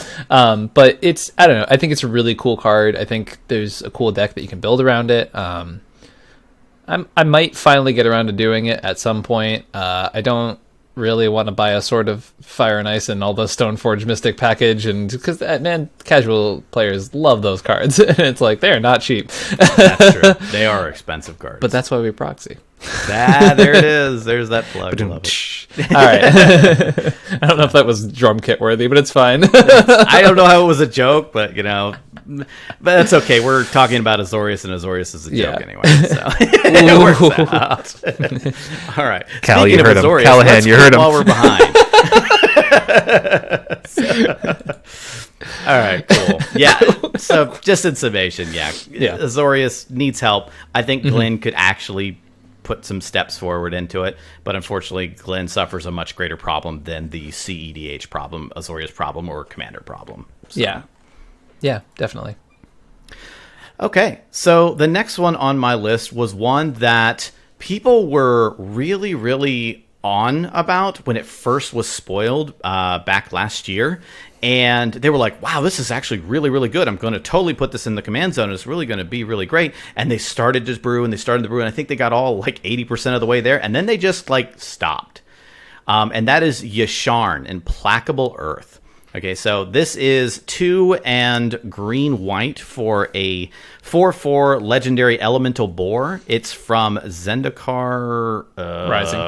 But it's, I don't know. I think it's a really cool card. I think there's a cool deck that you can build around it. I might finally get around to doing it at some point. I don't really want to buy a Sword of Fire and Ice and all the Stoneforge Mystic package, and because man, casual players love those cards. And it's like they're not cheap. That's true. They are expensive cards. But that's why we proxy. There it is. There's that plug. Love it. All right. I don't know if that was drum kit worthy, but it's fine. I don't know how it was a joke, but but that's okay. We're talking about Azorius, and Azorius is a joke anyway, so it works out. All right. Cal, Speaking you heard of him. Azorius, Callahan, you heard him. while we're behind. All right, cool. Yeah. So just in summation, Azorius needs help. I think Glenn could actually put some steps forward into it, but unfortunately Glenn suffers a much greater problem than the CEDH problem, Azorius problem, or Commander problem. So. Yeah, definitely. Okay, so the next one on my list was one that people were really, really on about when it first was spoiled back last year. And they were like, wow, this is actually really, really good. I'm going to totally put this in the command zone. It's really going to be really great. And they started to brew, and I think they got all like 80% of the way there. And then they just like stopped. And that is Yasharn, Implacable Earth. Okay, so this is 2 and green-white for a 4/4 legendary elemental boar. It's from Zendikar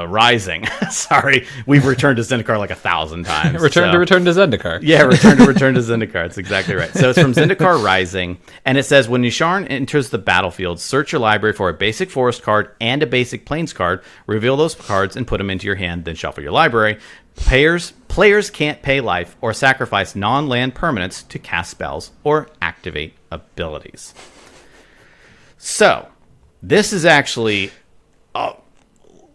Rising. Sorry, we've returned to Zendikar like 1,000 times. Return to Zendikar. Yeah, return to Zendikar. That's exactly right. So it's from Zendikar Rising, and it says, when Yasharn enters the battlefield, search your library for a basic forest card and a basic plains card, reveal those cards, and put them into your hand, then shuffle your library. Players can't pay life or sacrifice non-land permanents to cast spells or activate abilities. So, this is actually...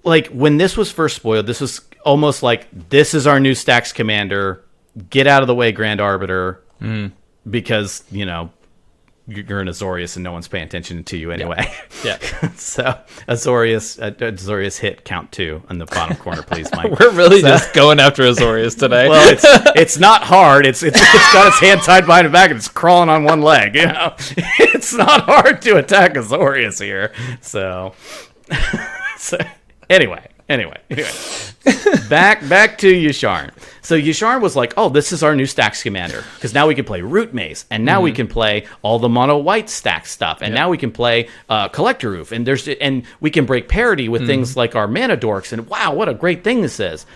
like, when this was first spoiled, this was almost like, this is our new Stacks commander. Get out of the way, Grand Arbiter. Because, you're an Azorius and no one's paying attention to you anyway. Yeah. So Azorius hit count 2 in the bottom corner, please, Mike. We're really just going after Azorius today. Well, it's not hard. It's got its hand tied behind its back and it's crawling on one leg. It's not hard to attack Azorius here. So anyway. Back to Yasharn. So Yasharn was like, oh, this is our new Stacks commander, because now we can play Root Maze, and now we can play all the mono white stack stuff, and now we can play Collector Roof, and we can break parity with things like our Mana Dorks, and wow, what a great thing this is.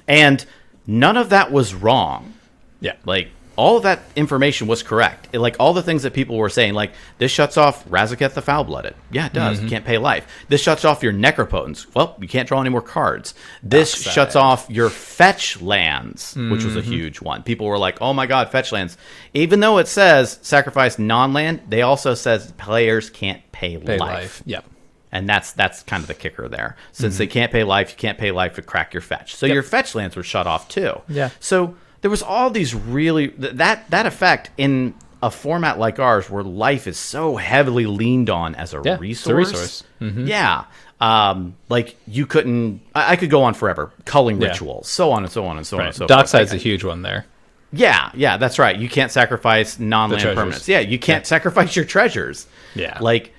And none of that was wrong. Yeah. Like, all of that information was correct. Like, all the things that people were saying, like, this shuts off Razaketh the Foul-Blooded. Yeah, it does. You can't pay life. This shuts off your Necropotence. Well, you can't draw any more cards. This shuts off your fetch lands, which was a huge one. People were like, oh my god, fetch lands. Even though it says sacrifice non-land, they also says players can't pay life. Yep. And that's kind of the kicker there. Since they can't pay life, you can't pay life to crack your fetch. So your fetch lands were shut off too. Yeah. So there was all these really... That effect in a format like ours, where life is so heavily leaned on as a resource. It's a resource. Yeah. Like, you couldn't... I could go on forever. Culling rituals, so on and so on and so on and so forth. Dockside's a huge one there. Yeah, that's right. You can't sacrifice non-land permanents. Yeah, you can't sacrifice your treasures. Yeah. Like,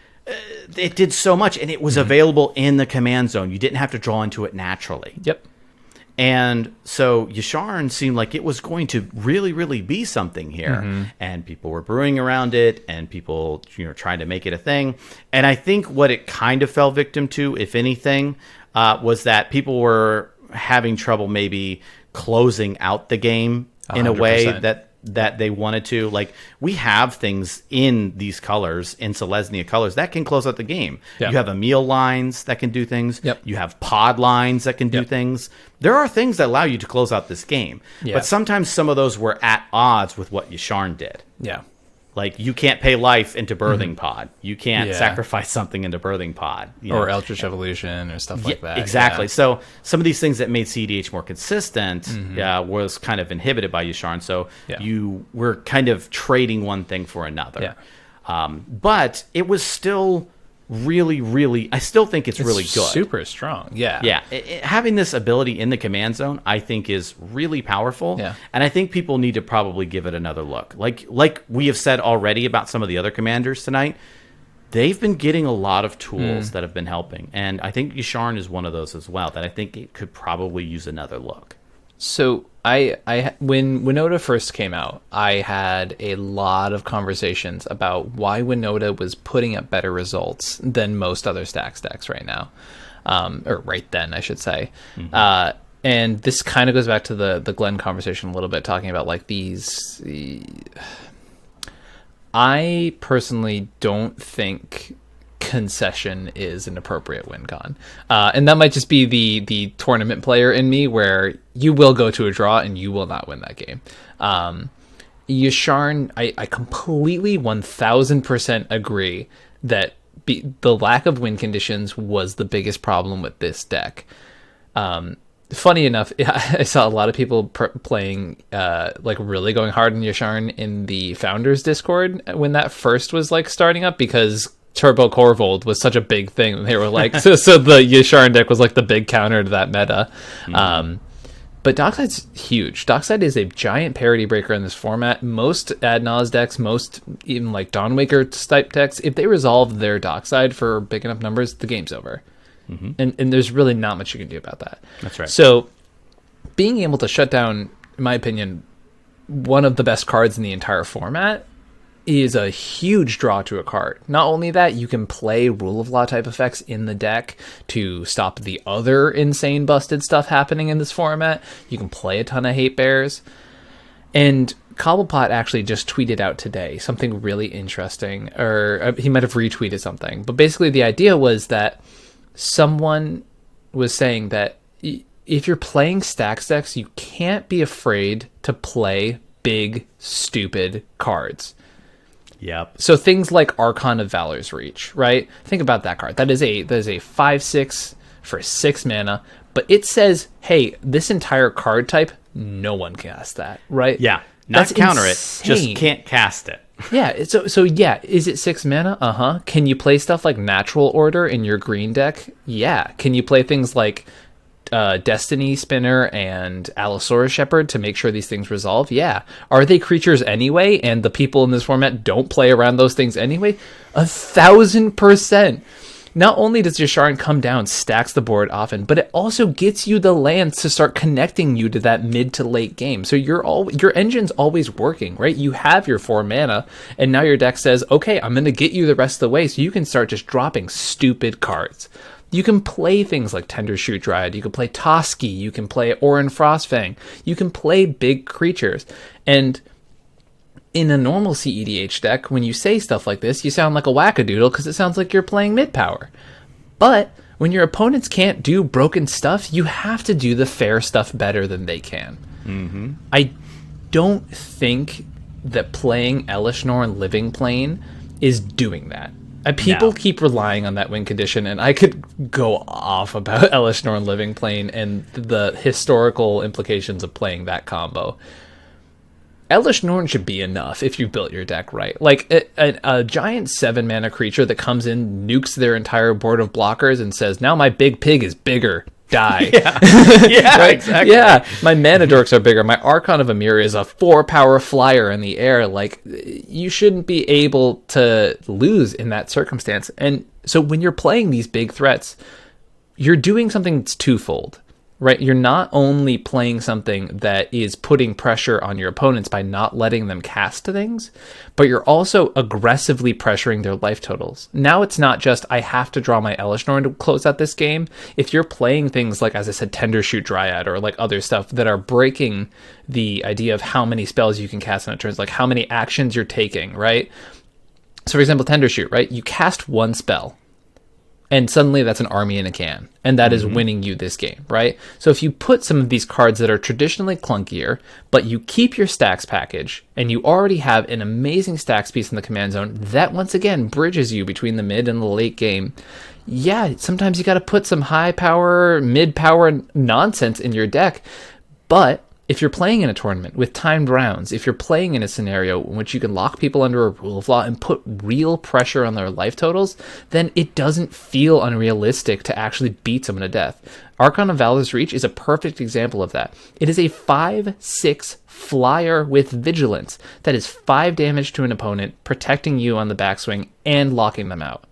it did so much, and it was available in the command zone. You didn't have to draw into it naturally. Yep. And so Yasharn seemed like it was going to really, really be something here. And people were brewing around it, and people, trying to make it a thing. And I think what it kind of fell victim to, if anything, was that people were having trouble maybe closing out the game in a way that they wanted to. Like, we have things in these colors, in Selenia colors, that can close out the game. You have Emil lines that can do things. You have pod lines that can do things. There are things that allow you to close out this game. But sometimes some of those were at odds with what Yasharn did. Yeah. Like, you can't pay life into Birthing Pod. You can't sacrifice something into Birthing Pod. Or Eldritch Evolution or stuff like that. Exactly. So some of these things that made CEDH more consistent was kind of inhibited by Yasharn. So you were kind of trading one thing for another. But it was still really, I still think it's really good. Super strong. Yeah. Yeah. Having this ability in the command zone, I think, is really powerful. Yeah. And I think people need to probably give it another look. Like we have said already about some of the other commanders tonight, they've been getting a lot of tools that have been helping. And I think Yasharn is one of those as well, that I think it could probably use another look. So when Winota first came out, I had a lot of conversations about why Winota was putting up better results than most other Stax decks right now, or right then, I should say. And this kind of goes back to the Glenn conversation a little bit, talking about like these. I personally don't think concession is an appropriate win con, and that might just be the tournament player in me, where you will go to a draw and you will not win that game. Yasharn, I completely 1000% agree that the lack of win conditions was the biggest problem with this deck. Funny enough, I saw a lot of people playing, like really going hard in Yasharn in the Founders Discord when that first was like starting up, because Turbo Corvold was such a big thing. They were like, so the Yasharn deck was like the big counter to that meta. But Dockside's huge. Dockside is a giant parity breaker in this format. Most Ad Naz decks, most even like Dawnwaker type decks, if they resolve their Dockside for big enough numbers, the game's over. And there's really not much you can do about that. That's right. So being able to shut down, in my opinion, one of the best cards in the entire format is a huge draw to a card. Not only that, you can play Rule of Law type effects in the deck to stop the other insane busted stuff happening in this format. You can play a ton of Hate Bears. And Cobblepot actually just tweeted out today something really interesting, or he might have retweeted something. But basically the idea was that someone was saying that if you're playing Stax decks, you can't be afraid to play big, stupid cards. Yep. So things like Archon of Valor's Reach, right? Think about that card. That is a 5/6 for 6 mana, but it says, hey, this entire card type, no one can cast that, right? Yeah. Not That's counter insane. it, just can't cast it. Yeah, so yeah, is it 6 mana? Can you play stuff like Natural Order in your green deck? Yeah. Can you play things like Destiny Spinner and Allosaurus Shepherd to make sure these things resolve? Yeah. Are they creatures anyway, and the people in this format don't play around those things anyway? 1000%. Not only does Yasharn come down, stacks the board often, but it also gets you the lands to start connecting you to that mid to late game. So your engine's always working, right? You have your 4 mana, and now your deck says, okay, I'm going to get you the rest of the way, so you can start just dropping stupid cards. You can play things like Tender Shoot Dryad, you can play Toski, you can play Orin Frostfang, you can play big creatures. And in a normal CEDH deck, when you say stuff like this, you sound like a wackadoodle because it sounds like you're playing mid-power. But when your opponents can't do broken stuff, you have to do the fair stuff better than they can. I don't think that playing Elishnorn Living Plane is doing that. People keep relying on that win condition, and I could go off about Elishnorn Living Plane and the historical implications of playing that combo. Elesh Norn should be enough if you built your deck right. Like a giant 7 mana creature that comes in, nukes their entire board of blockers, and says, now my big pig is bigger. Die. Yeah, right? Exactly. Yeah, my mana dorks are bigger. My Archon of Amir is a 4-power flyer in the air. Like, you shouldn't be able to lose in that circumstance. And so when you're playing these big threats, you're doing something that's twofold. Right, you're not only playing something that is putting pressure on your opponents by not letting them cast things, but you're also aggressively pressuring their life totals. Now it's not just, I have to draw my Elishnorn to close out this game. If you're playing things like, as I said, Tender Shoot Dryad, or like other stuff that are breaking the idea of how many spells you can cast in a turn, like how many actions you're taking, right? So for example, Tender Shoot, right? You cast one spell, and suddenly that's an army in a can. And that is winning you this game, right? So if you put some of these cards that are traditionally clunkier, but you keep your stacks package, and you already have an amazing stacks piece in the command zone, that once again bridges you between the mid and the late game. Yeah, sometimes you got to put some high power, mid power nonsense in your deck, but If you're playing in a tournament with timed rounds, if you're playing in a scenario in which you can lock people under a rule of law and put real pressure on their life totals, then it doesn't feel unrealistic to actually beat someone to death. Archon of Valor's Reach is a perfect example of that. It is a 5/6 flyer with vigilance that is 5 damage to an opponent, protecting you on the backswing and locking them out.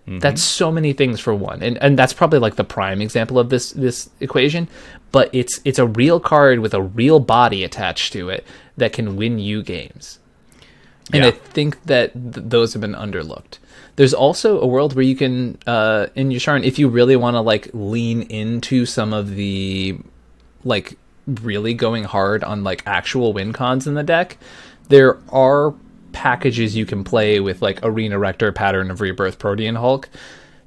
That's so many things for one, and that's probably like the prime example of this equation. But it's a real card with a real body attached to it that can win you games, and I think that those have been underlooked. There's also a world where you can in Yasharn, if you really want to like lean into some of the like really going hard on like actual win cons in the deck, there are packages you can play with like Arena Rector, Pattern of Rebirth, Protean Hulk.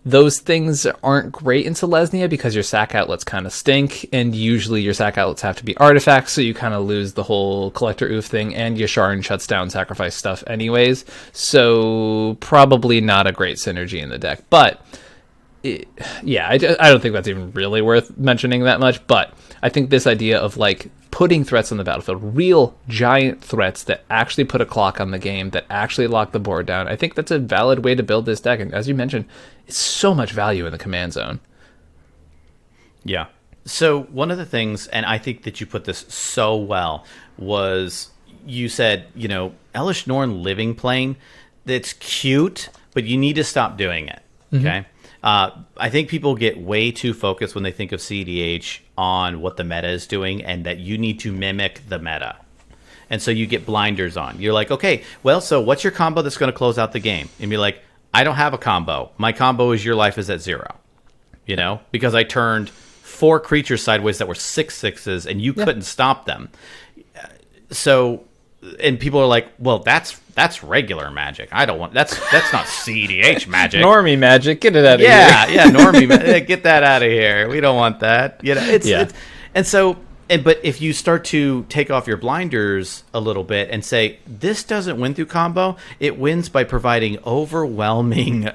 Those things aren't great in Selenia because your sack outlets kind of stink, and usually your sack outlets have to be artifacts, so you kind of lose the whole collector oof thing, and Yasharn shuts down sacrifice stuff anyways, so probably not a great synergy in the deck. But I don't think that's even really worth mentioning that much, but I think this idea of like putting threats on the battlefield, real giant threats that actually put a clock on the game, that actually lock the board down, I think that's a valid way to build this deck. And as you mentioned, it's so much value in the command zone. Yeah. So one of the things, and I think that you put this so well, was you said, Elish Norn Living Plane, that's cute, but you need to stop doing it. Okay. I think people get way too focused when they think of CEDH on what the meta is doing, and that you need to mimic the meta. And so you get blinders on. You're like, okay, well, so what's your combo that's going to close out the game? And be like, I don't have a combo. My combo is your life is at 0. Because I turned 4 creatures sideways that were 6/6s, and you couldn't stop them. So, and people are like, well, that's regular Magic. I don't want that's not CEDH Magic. Normie Magic, get it out of here. Yeah, Normie, get that out of here. We don't want that. But if you start to take off your blinders a little bit and say, this doesn't win through combo, it wins by providing overwhelming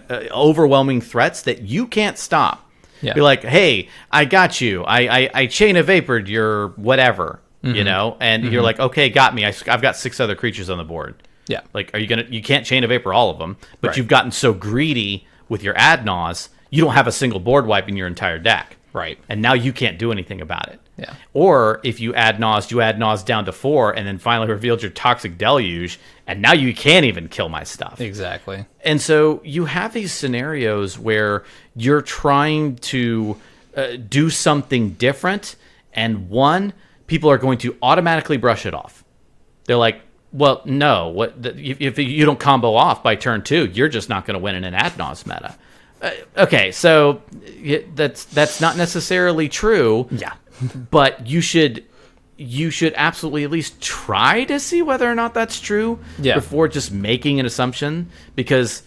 threats that you can't stop. Yeah. Be like, hey, I got you. I Chain of Vapored your whatever, and you're like, okay, got me. I've got 6 other creatures on the board. Yeah. Like, you can't Chain of Vapor all of them, but right. You've gotten so greedy with your Adnos, you don't have a single board wipe in your entire deck. Right. And now you can't do anything about it. Yeah. Or if you add Nos down to 4 and then finally revealed your Toxic Deluge, and now you can't even kill my stuff. Exactly. And so you have these scenarios where you're trying to do something different, and people are going to automatically brush it off. They're like, well, no, if you don't combo off by turn 2, you're just not going to win in an Adnos meta. Okay, so that's not necessarily true. Yeah. But you should absolutely at least try to see whether or not that's true before just making an assumption. Because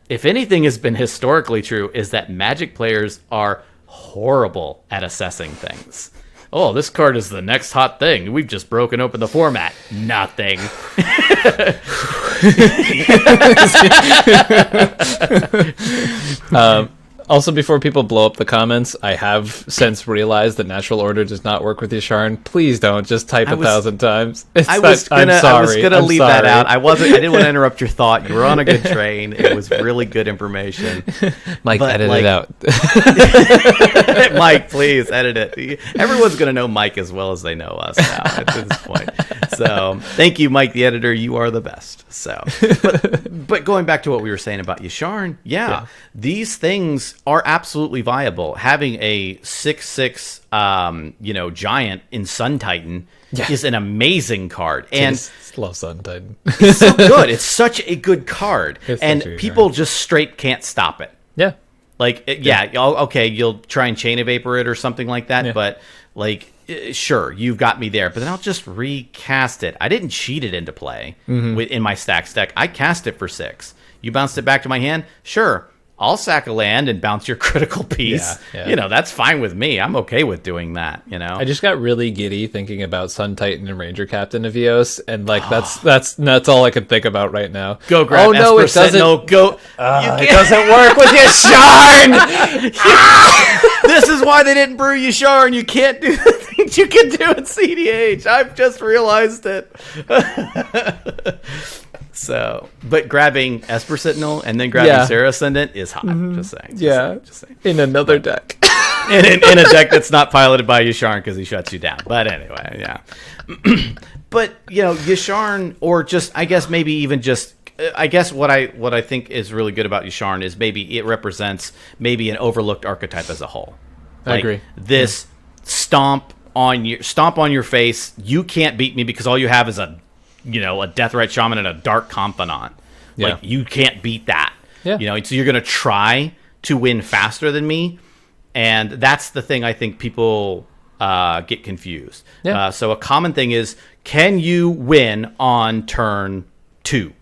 if anything has been historically true, is that Magic players are horrible at assessing things. Oh, this card is the next hot thing. We've just broken open the format. Nothing. Also, before people blow up the comments, I have since realized that Natural Order does not work with Yasharn. Please don't. Just type 1,000 times. I was gonna leave that out. I didn't want to interrupt your thought. You were on a good train. It was really good information. Mike, edit it out. Mike, please edit it. Everyone's gonna know Mike as well as they know us now at this point. So thank you, Mike, the editor. You are the best. So, but going back to what we were saying about Yasharn, these things are absolutely viable. Having a 6/6, giant in Sun Titan is an amazing card, and I love Sun Titan. It's so good. It's such a good card, and people just straight can't stop it. Yeah, like okay, you'll try and Chain of Vapor it or something like that, but like. Sure, you've got me there, but then I'll just recast it. I didn't cheat it into play in my Stacks deck. I cast it for 6. You bounced it back to my hand? Sure. I'll sack a land and bounce your critical piece. Yeah. That's fine with me. I'm okay with doing that, I just got really giddy thinking about Sun Titan and Ranger Captain of Eos, and that's all I can think about right now. Go grab it doesn't. No, go. It doesn't work with Yasharn! This is why they didn't brew Yasharn. You can't do the thing things you can do in CEDH. I've just realized it. So, but grabbing Esper Sentinel and then grabbing Syr Ascendant is hot. Just saying. Just saying. In another deck. in a deck that's not piloted by Yasharn because he shuts you down. But anyway, yeah. But, you know, Yasharn, or just, I guess maybe even just, I guess what I think is really good about Yasharn is maybe it represents maybe an overlooked archetype as a whole. I agree. This stomp on your face. You can't beat me because all you have is a Deathrite Shaman and a Dark Confidant. Yeah. Like, you can't beat that. Yeah. You know, so you're going to try to win faster than me. And that's the thing I think people get confused. Yeah. So a common thing is, can you win on turn 2?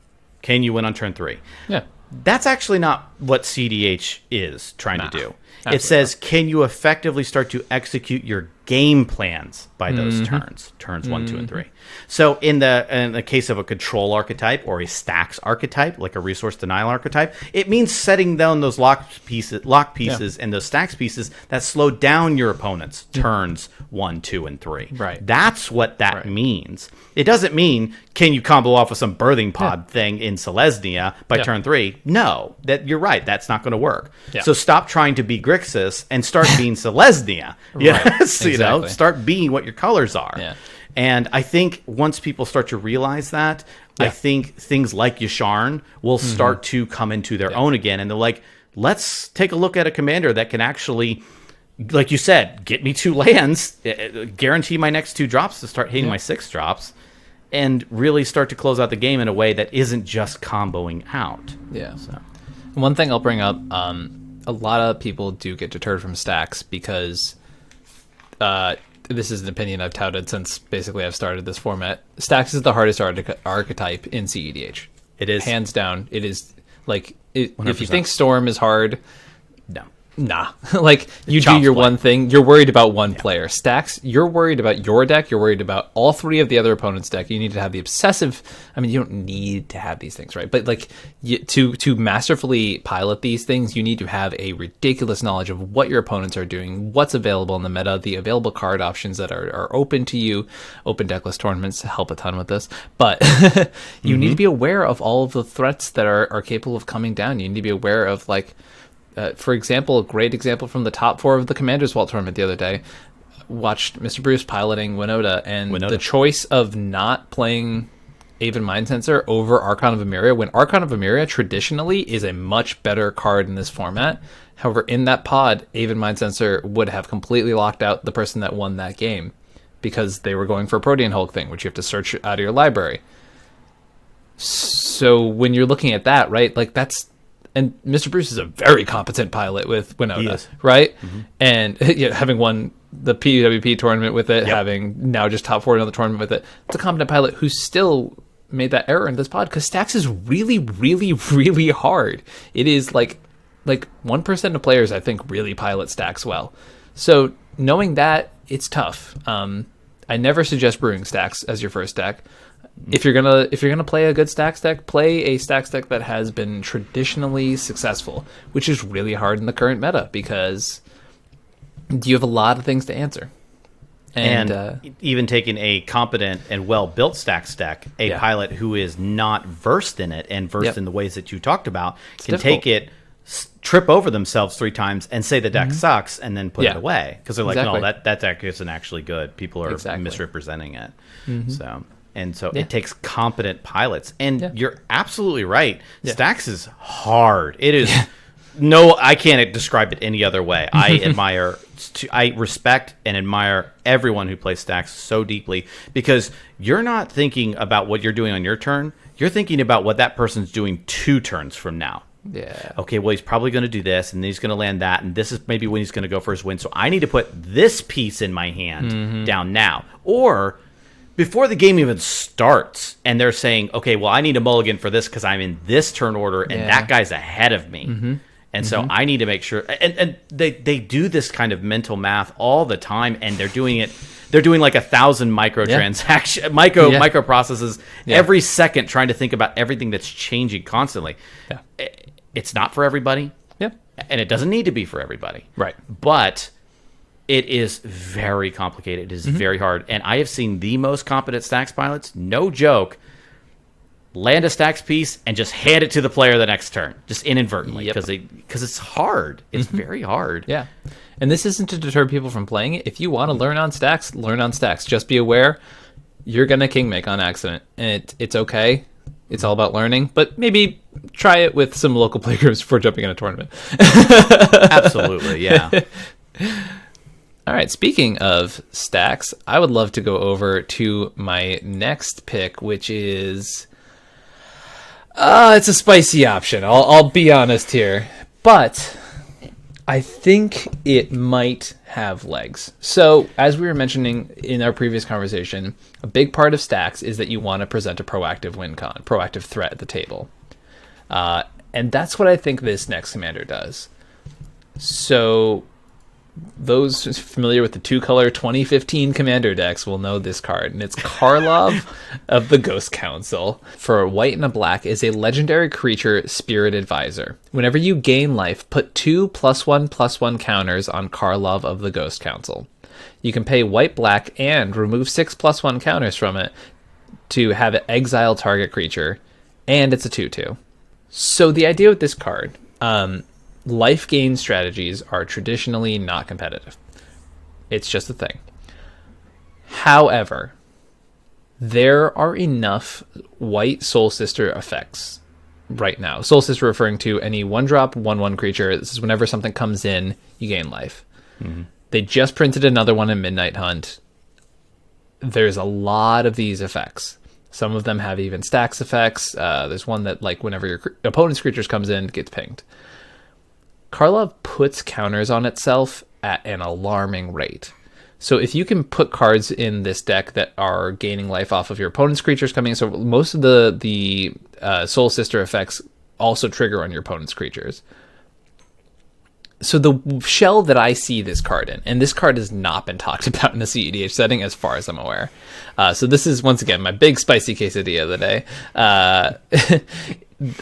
Can you win on turn 3? Yeah. That's actually not what CEDH is trying to do. It says, can you effectively start to execute your game plans by those turns 1, 2, and 3. So in the case of a control archetype or a stacks archetype, like a resource denial archetype, it means setting down those lock pieces and those stacks pieces that slow down your opponent's turns 1, 2, and 3. Right. That's what that means. It doesn't mean, can you combo off with some birthing pod thing in Selenia by turn 3? No, you're right. That's not going to work. Yeah. So stop trying to be Grixis and start being Selenia. Yes, Exactly. You know, start being what your colors are. Yeah. And I think once people start to realize that, I think things like Yasharn will start to come into their own again. And they're like, let's take a look at a commander that can actually, like you said, get me 2 lands, guarantee my next 2 drops to start hitting my 6 drops, and really start to close out the game in a way that isn't just comboing out. Yeah. So, one thing I'll bring up, a lot of people do get deterred from stacks because this is an opinion I've touted since basically I've started this format. Stacks is the hardest archetype in CEDH. It is. Hands down. It is, like, if you 100%. think Storm is hard, No. nah. Like, you do your one thing. You're worried about one player. Stacks, you're worried about your deck. You're worried about all 3 of the other opponent's deck. You need to have the obsessive... I mean, you don't need to have these things, right? But, like, to masterfully pilot these things, you need to have a ridiculous knowledge of what your opponents are doing, what's available in the meta, the available card options that are open to you. Open decklist tournaments help a ton with this. But you need to be aware of all of the threats that are capable of coming down. You need to be aware of, like... for example, a great example from the top 4 of the Commander's Vault tournament the other day, watched Mr. Bruce piloting Winota, and the choice of not playing Aven Mind Sensor over Archon of Emeria, when Archon of Emeria traditionally is a much better card in this format. However, in that pod, Aven Mind Sensor would have completely locked out the person that won that game because they were going for a Protean Hulk thing, which you have to search out of your library. So when you're looking at that, right, like that's... And Mr. Bruce is a very competent pilot with Winota, right? And having won the PWP tournament with it, having now just top 4 in another tournament with it, it's a competent pilot who still made that error in this pod because stacks is really, really, really hard. It is like 1% of players, I think, really pilot stacks well. So knowing that, it's tough. I never suggest brewing stacks as your first deck. If you're gonna play a good stacks deck, play a stacks deck that has been traditionally successful, which is really hard in the current meta because you have a lot of things to answer. And even taking a competent and well-built stacks deck, a pilot who is not versed in it and versed in the ways that you talked about can take it, trip over themselves 3 times and say the deck sucks and then put it away because they're like, no, that deck isn't actually good. People are misrepresenting it. So it takes competent pilots. And you're absolutely right. Stacks is hard. It is I can't describe it any other way. I respect and admire everyone who plays stacks so deeply because you're not thinking about what you're doing on your turn. You're thinking about what that person's doing 2 turns from now. Yeah. Okay, well, he's probably going to do this, and then he's going to land that, and this is maybe when he's going to go for his win. So I need to put this piece in my hand down now. Or... before the game even starts, and they're saying, okay, well, I need a mulligan for this because I'm in this turn order, and that guy's ahead of me. And so I need to make sure... And they do this kind of mental math all the time, and they're doing it... They're doing like 1,000 microtransactions, microprocesses every second, trying to think about everything that's changing constantly. It's not for everybody, and it doesn't need to be for everybody. Right. But... It is very complicated. It is very hard. And I have seen the most competent stacks pilots, no joke, land a stacks piece and just hand it to the player the next turn, just inadvertently, because it's hard. It's very hard. Yeah. And this isn't to deter people from playing it. If you want to learn on stacks, learn on stacks. Just be aware you're going to king make on accident. And it's okay. It's all about learning. But maybe try it with some local playgroups before jumping in a tournament. Absolutely, yeah. All right, speaking of stacks, I would love to go over to my next pick, which is... it's a spicy option. I'll be honest here. But I think it might have legs. So, as we were mentioning in our previous conversation, a big part of stacks is that you want to present a proactive win con, proactive threat at the table. And that's what I think this next commander does. So... those familiar with the two-color 2015 commander decks will know this card, and it's Karlov of the Ghost Council. For a white and a black, is a legendary creature, Spirit Advisor. Whenever you gain life, put 2 +1/+1 counters on Karlov of the Ghost Council. You can pay white-black and remove 6 +1 counters from it to have it exile target creature, and it's a 2/2. So the idea with this card... life gain strategies are traditionally not competitive. It's just a thing. However, there are enough white Soul Sister effects right now. Soul Sister referring to any 1-drop, 1/1 creature. This is whenever something comes in, you gain life. They just printed another one in Midnight Hunt. There's a lot of these effects. Some of them have even stacks effects. There's one that, like, whenever your opponent's creatures comes in, gets pinged. Karlov puts counters on itself at an alarming rate. So if you can put cards in this deck that are gaining life off of your opponent's creatures coming in, so most of the Soul Sister effects also trigger on your opponent's creatures. So the shell that I see this card in, and this card has not been talked about in a CEDH setting as far as I'm aware. So this is, once again, my big spicy quesadilla of the day.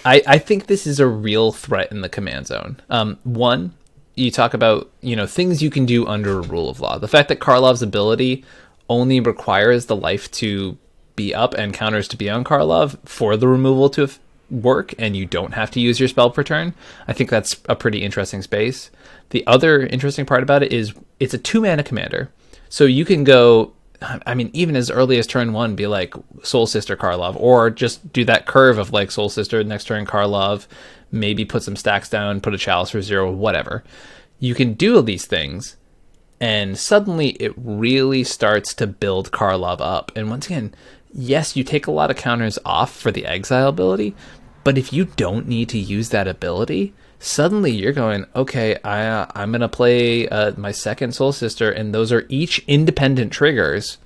I think this is a real threat in the command zone. One, you talk about, things you can do under a rule of law. The fact that Karlov's ability only requires the life to be up and counters to be on Karlov for the removal to work, and you don't have to use your spell per turn. I think that's a pretty interesting space. The other interesting part about it is it's a 2-mana commander. So you can go... even as early as turn 1, be like Soul Sister Karlov, or just do that curve of like Soul Sister, next turn Karlov, maybe put some stacks down, put a Chalice for 0, whatever. You can do all these things, and suddenly it really starts to build Karlov up. And once again, yes, you take a lot of counters off for the exile ability, but if you don't need to use that ability, suddenly you're going, okay, I'm going to play my second Soul Sister, and those are each independent triggers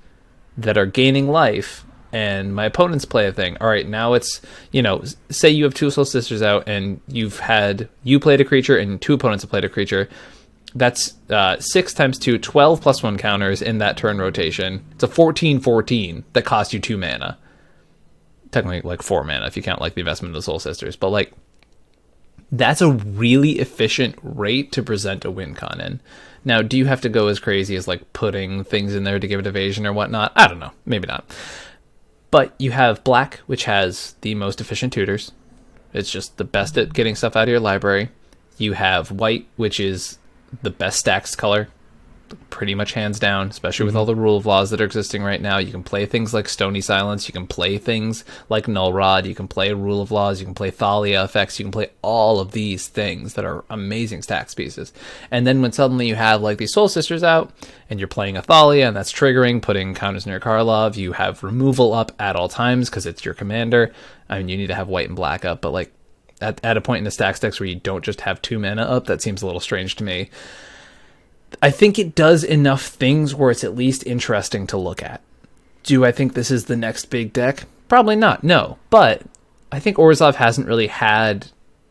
that are gaining life, and my opponents play a thing. All right, now it's, say you have 2 Soul Sisters out, and you played a creature, and 2 opponents have played a creature. That's 6 times 2, 12 +1 counters in that turn rotation. It's a 14/14 that costs you 2 mana. Technically, like 4 mana if you count like the investment of the Soul Sisters, but like, that's a really efficient rate to present a win con in. Now, do you have to go as crazy as like putting things in there to give it evasion or whatnot? I don't know. Maybe not. But you have black, which has the most efficient tutors. It's just the best at getting stuff out of your library. You have white, which is the best stacks color, pretty much hands down, especially with all the rule of laws that are existing right now. You can play things like Stony Silence, you can play things like Null Rod, you can play rule of laws, you can play Thalia effects, you can play all of these things that are amazing stacks pieces. And then when suddenly you have like these Soul Sisters out, and you're playing a Thalia, and that's triggering, putting counters near Karlov, you have removal up at all times because it's your commander. You need to have white and black up, but like at a point in the stacks decks where you don't just have 2 mana up, that seems a little strange to me. I think it does enough things where it's at least interesting to look at. Do I think this is the next big deck? Probably not, no. But I think Orzhov hasn't really had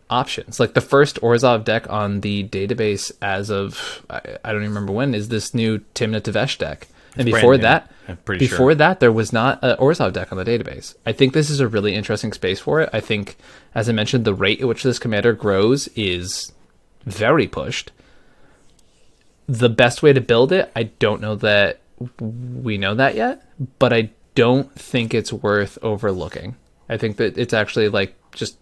options. Like the first Orzhov deck on the database as of, I don't even remember when, is this new Timna Tevesh deck. And before that, there was not an Orzhov deck on the database. I think this is a really interesting space for it. I think, as I mentioned, the rate at which this commander grows is very pushed. the best way to build it, I don't know that we know that yet, but I don't think it's worth overlooking. I think that it's actually like just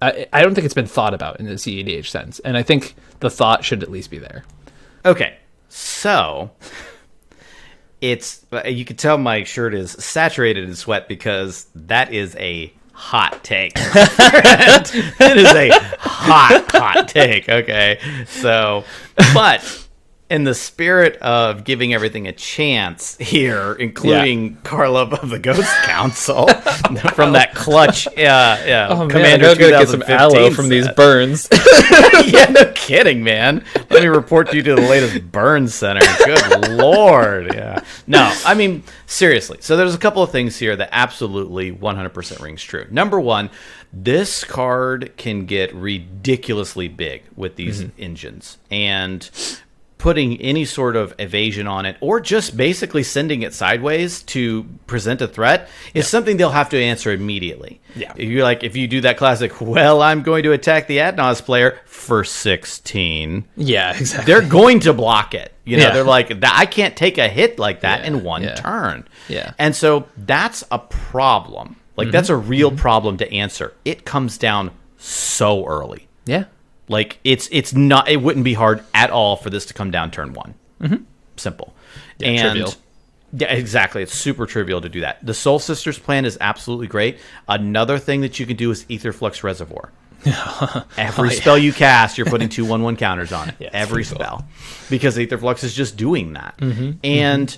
I don't think it's been thought about in the CEDH sense, and I think the thought should at least be there. Okay, so it's you can tell my shirt is saturated in sweat because that is a hot take. It is a hot take. Okay, so but in the spirit of giving everything a chance here, including Karlov of the Ghost Council from that clutch Commander I'm gonna get some aloe from these burns. Yeah, no kidding, man. Let me report you to the latest burn center. Good Lord. Yeah. No, I mean, seriously. So there's a couple of things here that absolutely 100% rings true. Number one, this card can get ridiculously big with these engines. And putting any sort of evasion on it or just basically sending it sideways to present a threat is something they'll have to answer immediately. Yeah. You're like, if you do that classic, well, I'm going to attack the Adnos player for 16. Yeah, exactly. They're going to block it. You know, Yeah. they're like, I can't take a hit like that in one turn. Yeah. And so that's a problem. Like, that's a real problem to answer. It comes down so early. Yeah. Like it's not. It wouldn't be hard at all for this to come down turn one. Simple. Yeah, and trivial. Yeah, exactly. It's super trivial to do that. The Soul Sisters plan is absolutely great. Another thing that you can do is Aetherflux Reservoir. Every spell you cast, you're putting 2/1/1 counters on it. Yeah, Every pretty cool. spell, because Aetherflux is just doing that. And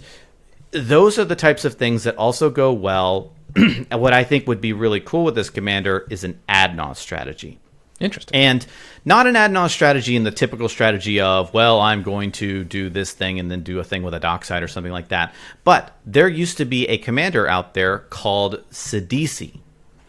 those are the types of things that also go well. And what I think would be really cool with this commander is an Adnos strategy. Interesting. And not an Adnos strategy in the typical strategy of, well, I'm going to do this thing and then do a thing with a dockside or something like that. But there used to be a commander out there called CEDH.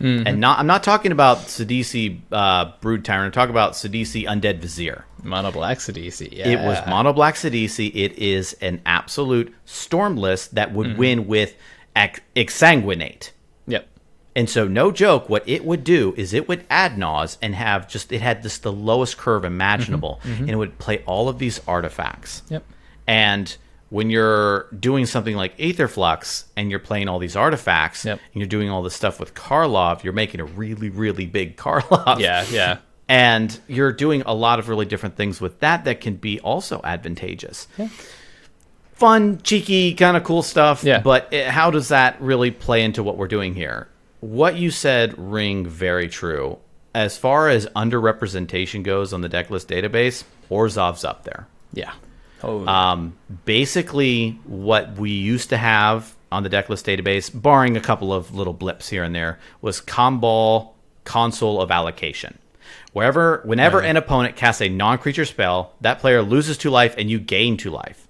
And I'm not talking about CEDH Brood Tyrant. I'm talking about CEDH Undead Vizier. Mono Black CEDH. Yeah. It was Mono Black CEDH. It is an absolute storm list that would win with Exsanguinate. Yep. And so, no joke, what it would do is it would Adnos and have it had this the lowest curve imaginable, and it would play all of these artifacts. Yep. And when you're doing something like Aetherflux and you're playing all these artifacts, and you're doing all this stuff with Karlov, you're making a really, really big Karlov. Yeah, yeah. And you're doing a lot of really different things with that can be also advantageous. Yeah. Fun, cheeky, kind of cool stuff. Yeah. But how does that really play into what we're doing here? What you said ring very true. As far as underrepresentation goes on the decklist database, Orzhov's up there. Yeah. Oh. Basically, what we used to have on the decklist database, barring a couple of little blips here and there, was Comball Console of Allocation. Whenever an opponent casts a non-creature spell, that player loses 2 life and you gain 2 life.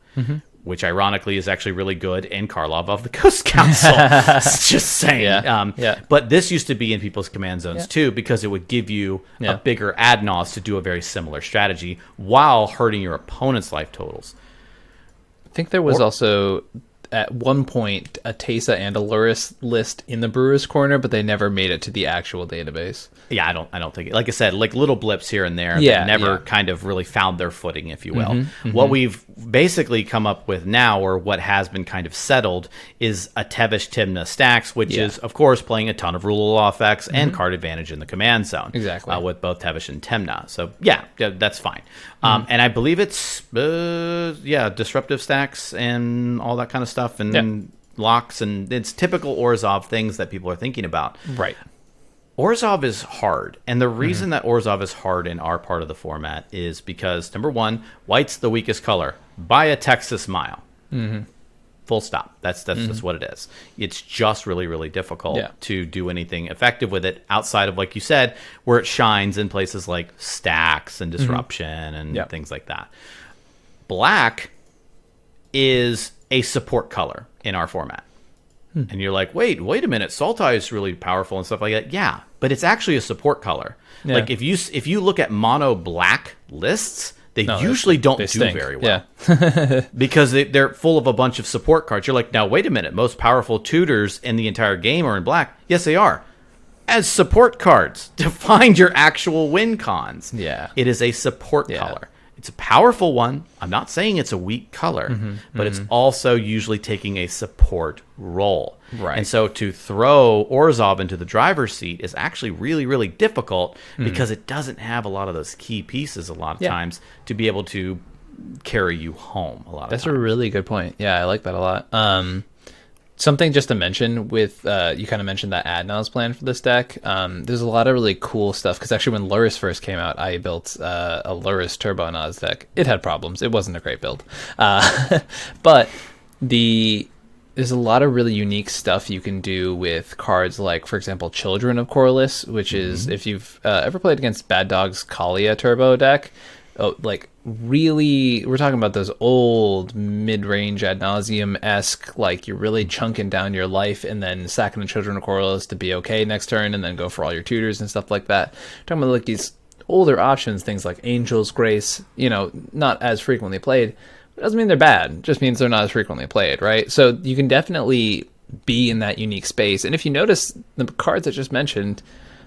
Which ironically is actually really good in Karlov of the Ghost Council. Just saying. Yeah. But this used to be in people's command zones too, because it would give you a bigger Adnos to do a very similar strategy while hurting your opponent's life totals. I think there was also at one point a Teysa and a Luris list in the Brewer's Corner, but they never made it to the actual database. Yeah, I don't think it. Like I said, like little blips here and there Yeah, that never yeah. kind of really found their footing, if you will. What we've basically come up with now, or what has been kind of settled, is a Tevish Timna stacks, which is, of course, playing a ton of rule of law effects and card advantage in the command zone. Exactly. With both Tevish and Timna. So, yeah, that's fine. And I believe it's, disruptive stacks and all that kind of stuff, and locks, and it's typical Orzhov things that people are thinking about. Right. Orzhov is hard, and the reason that Orzhov is hard in our part of the format is because, number one, white's the weakest color by a Texas mile. Full stop. That's what it is. It's just really, really difficult to do anything effective with it outside of, like you said, where it shines in places like stacks and disruption and things like that. Black is a support color in our format. And you're like, wait a minute, Sultai is really powerful and stuff like that. Yeah, but it's actually a support color. Yeah. Like if you look at mono black lists, they usually don't do stink. very well. Because they're full of a bunch of support cards. You're like, now wait a minute, most powerful tutors in the entire game are in black. Yes, they are. As support cards to find your actual win cons. Yeah. It is a support color. It's a powerful one. I'm not saying it's a weak color, but it's also usually taking a support role. Right. And so to throw Orzhov into the driver's seat is actually really, really difficult because it doesn't have a lot of those key pieces a lot of times to be able to carry you home a lot of That's times. a really good point. Yeah, I like that a lot. Something just to mention with, you kind of mentioned that Adnaz plan for this deck. There's a lot of really cool stuff, because actually when Luris first came out, I built a Luris Turbo Naz deck. It had problems. It wasn't a great build. But there's a lot of really unique stuff you can do with cards like, for example, Children of Corliss, which is, if you've ever played against Bad Dog's Kalia Turbo deck, like really, we're talking about those old mid-range ad nauseum-esque, like you're really chunking down your life and then sacking the Children of Corliss to be okay next turn and then go for all your tutors and stuff like that. Talking about like these older options, things like Angel's Grace, not as frequently played. It doesn't mean they're bad, it just means they're not as frequently played, right? So you can definitely be in that unique space. And if you notice, the cards I just mentioned,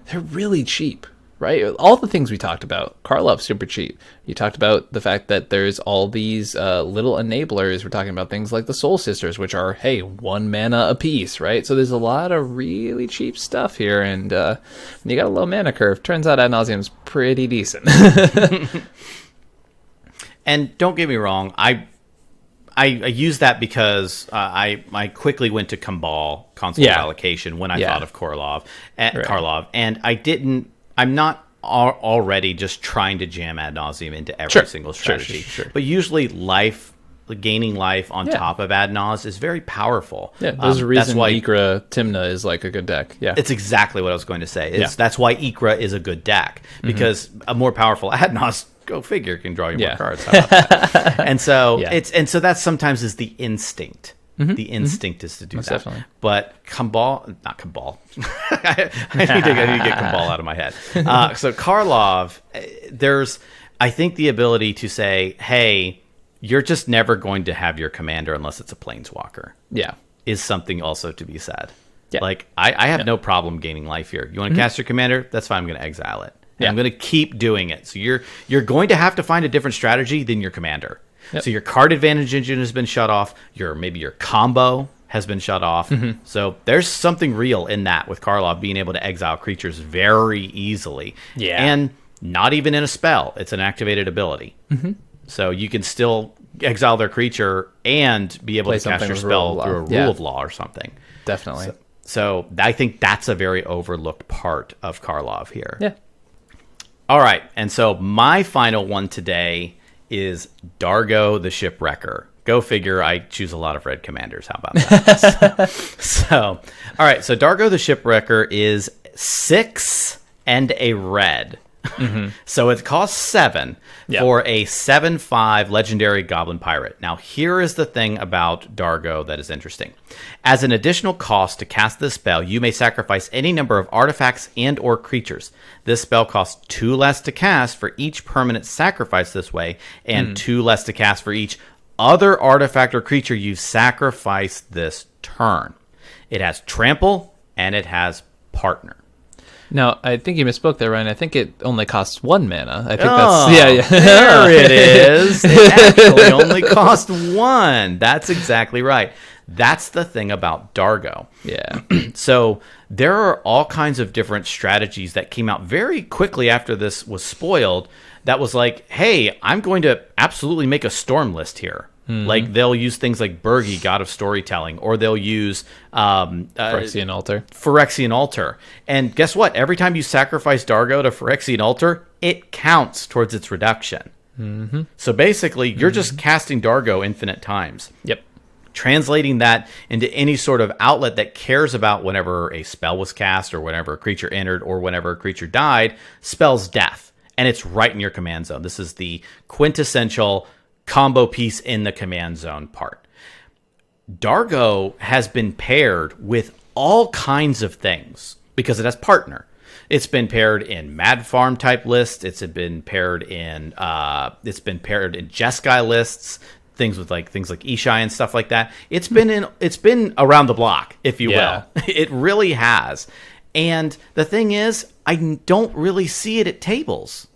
they're really cheap. Right? All the things we talked about. Karlov, super cheap. You talked about the fact that there's all these little enablers. We're talking about things like the Soul Sisters, which are, hey, 1 mana a piece, right? So there's a lot of really cheap stuff here, and when you got a low mana curve, turns out Ad Nauseam's pretty decent. And don't get me wrong, I use that because I quickly went to Kambal console allocation when I thought of Karlov, and I'm not already just trying to jam Ad Nauseam into every single strategy. Sure. But usually gaining life on top of Ad Naus is very powerful. Yeah, there's a reason why Ikra Timna is like a good deck. Yeah, it's exactly what I was going to say. That's why Ikra is a good deck, because a more powerful Ad Naus, go figure, can draw you more cards. How about that? And so so that sometimes is the instinct. The instinct is to do that. Definitely. But not Kambal. I need to get Kambal out of my head. So Karlov, there's, I think, the ability to say, hey, you're just never going to have your commander unless it's a planeswalker. Yeah. Is something also to be said. Yeah. Like, I have no problem gaining life here. You want to cast your commander? That's fine. I'm going to exile it. And I'm going to keep doing it. So you're going to have to find a different strategy than your commander. Yep. So your card advantage engine has been shut off. Maybe your combo has been shut off. So there's something real in that with Karlov being able to exile creatures very easily. Yeah. And not even in a spell. It's an activated ability. So you can still exile their creature and be able to cast your spell through a rule of law or something. Definitely. So I think that's a very overlooked part of Karlov here. Yeah. All right. And so my final one today is Dargo the Shipwrecker. Go figure, I choose a lot of red commanders. How about that? So, all right. So Dargo the Shipwrecker is 6 and a red. So it costs 7 for a 7/5 legendary goblin pirate. Now, here is the thing about Dargo that is interesting. As an additional cost to cast this spell, you may sacrifice any number of artifacts and or creatures. This spell costs 2 less to cast for each permanent sacrifice this way, and 2 less to cast for each other artifact or creature you sacrifice this turn. It has trample and it has partner. Now, I think you misspoke there, Ryan. I think it only costs 1 mana. I think that's... There it is. It actually only costs 1. That's exactly right. That's the thing about Dargo. Yeah. So there are all kinds of different strategies that came out very quickly after this was spoiled that was like, hey, I'm going to absolutely make a storm list here. Like, they'll use things like Bergi, God of Storytelling, or they'll use Phyrexian Altar. And guess what? Every time you sacrifice Dargo to Phyrexian Altar, it counts towards its reduction. So basically, you're just casting Dargo infinite times. Yep. Translating that into any sort of outlet that cares about whenever a spell was cast, or whenever a creature entered, or whenever a creature died, spells death. And it's right in your command zone. This is the quintessential combo piece in the command zone part. Dargo has been paired with all kinds of things because it has partner. It's been paired in Mad Farm type lists. It's been paired in Jeskai lists, things like Ishai and stuff like that. It's been around the block, if you will. It really has. And the thing is, I don't really see it at tables.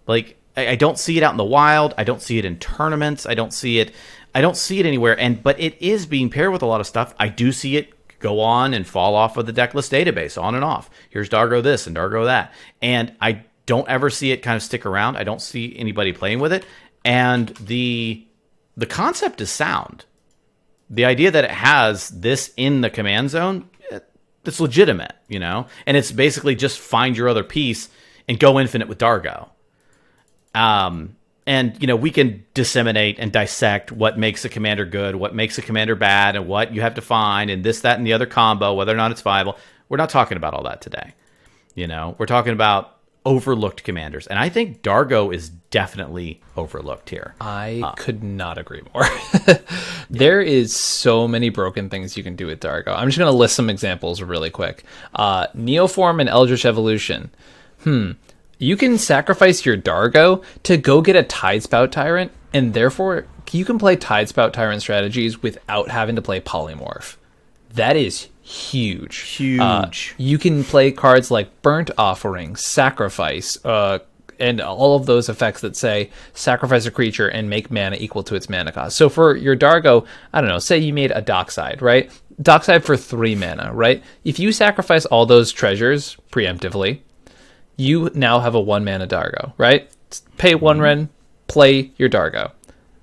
Like, I don't see it out in the wild. I don't see it in tournaments. I don't see it anywhere. But it is being paired with a lot of stuff. I do see it go on and fall off of the deck list database, on and off. Here's Dargo this and Dargo that. And I don't ever see it kind of stick around. I don't see anybody playing with it. And the concept is sound. The idea that it has this in the command zone, it's legitimate, and it's basically just find your other piece and go infinite with Dargo. And, we can disseminate and dissect what makes a commander good, what makes a commander bad, and what you have to find, and this, that, and the other combo, whether or not it's viable. We're not talking about all that today. We're talking about overlooked commanders. And I think Dargo is definitely overlooked here. I could not agree more. There is so many broken things you can do with Dargo. I'm just going to list some examples really quick. Neoform and Eldritch Evolution. You can sacrifice your Dargo to go get a Tidespout Tyrant, and therefore you can play Tidespout Tyrant strategies without having to play Polymorph. That is huge. Huge. You can play cards like Burnt Offering, Sacrifice, and all of those effects that say sacrifice a creature and make mana equal to its mana cost. So for your Dargo, I don't know, say you made a Dockside, right? Dockside for 3 mana, right? If you sacrifice all those treasures preemptively, you now have a 1 mana Dargo, right? Pay 1 red, play your Dargo.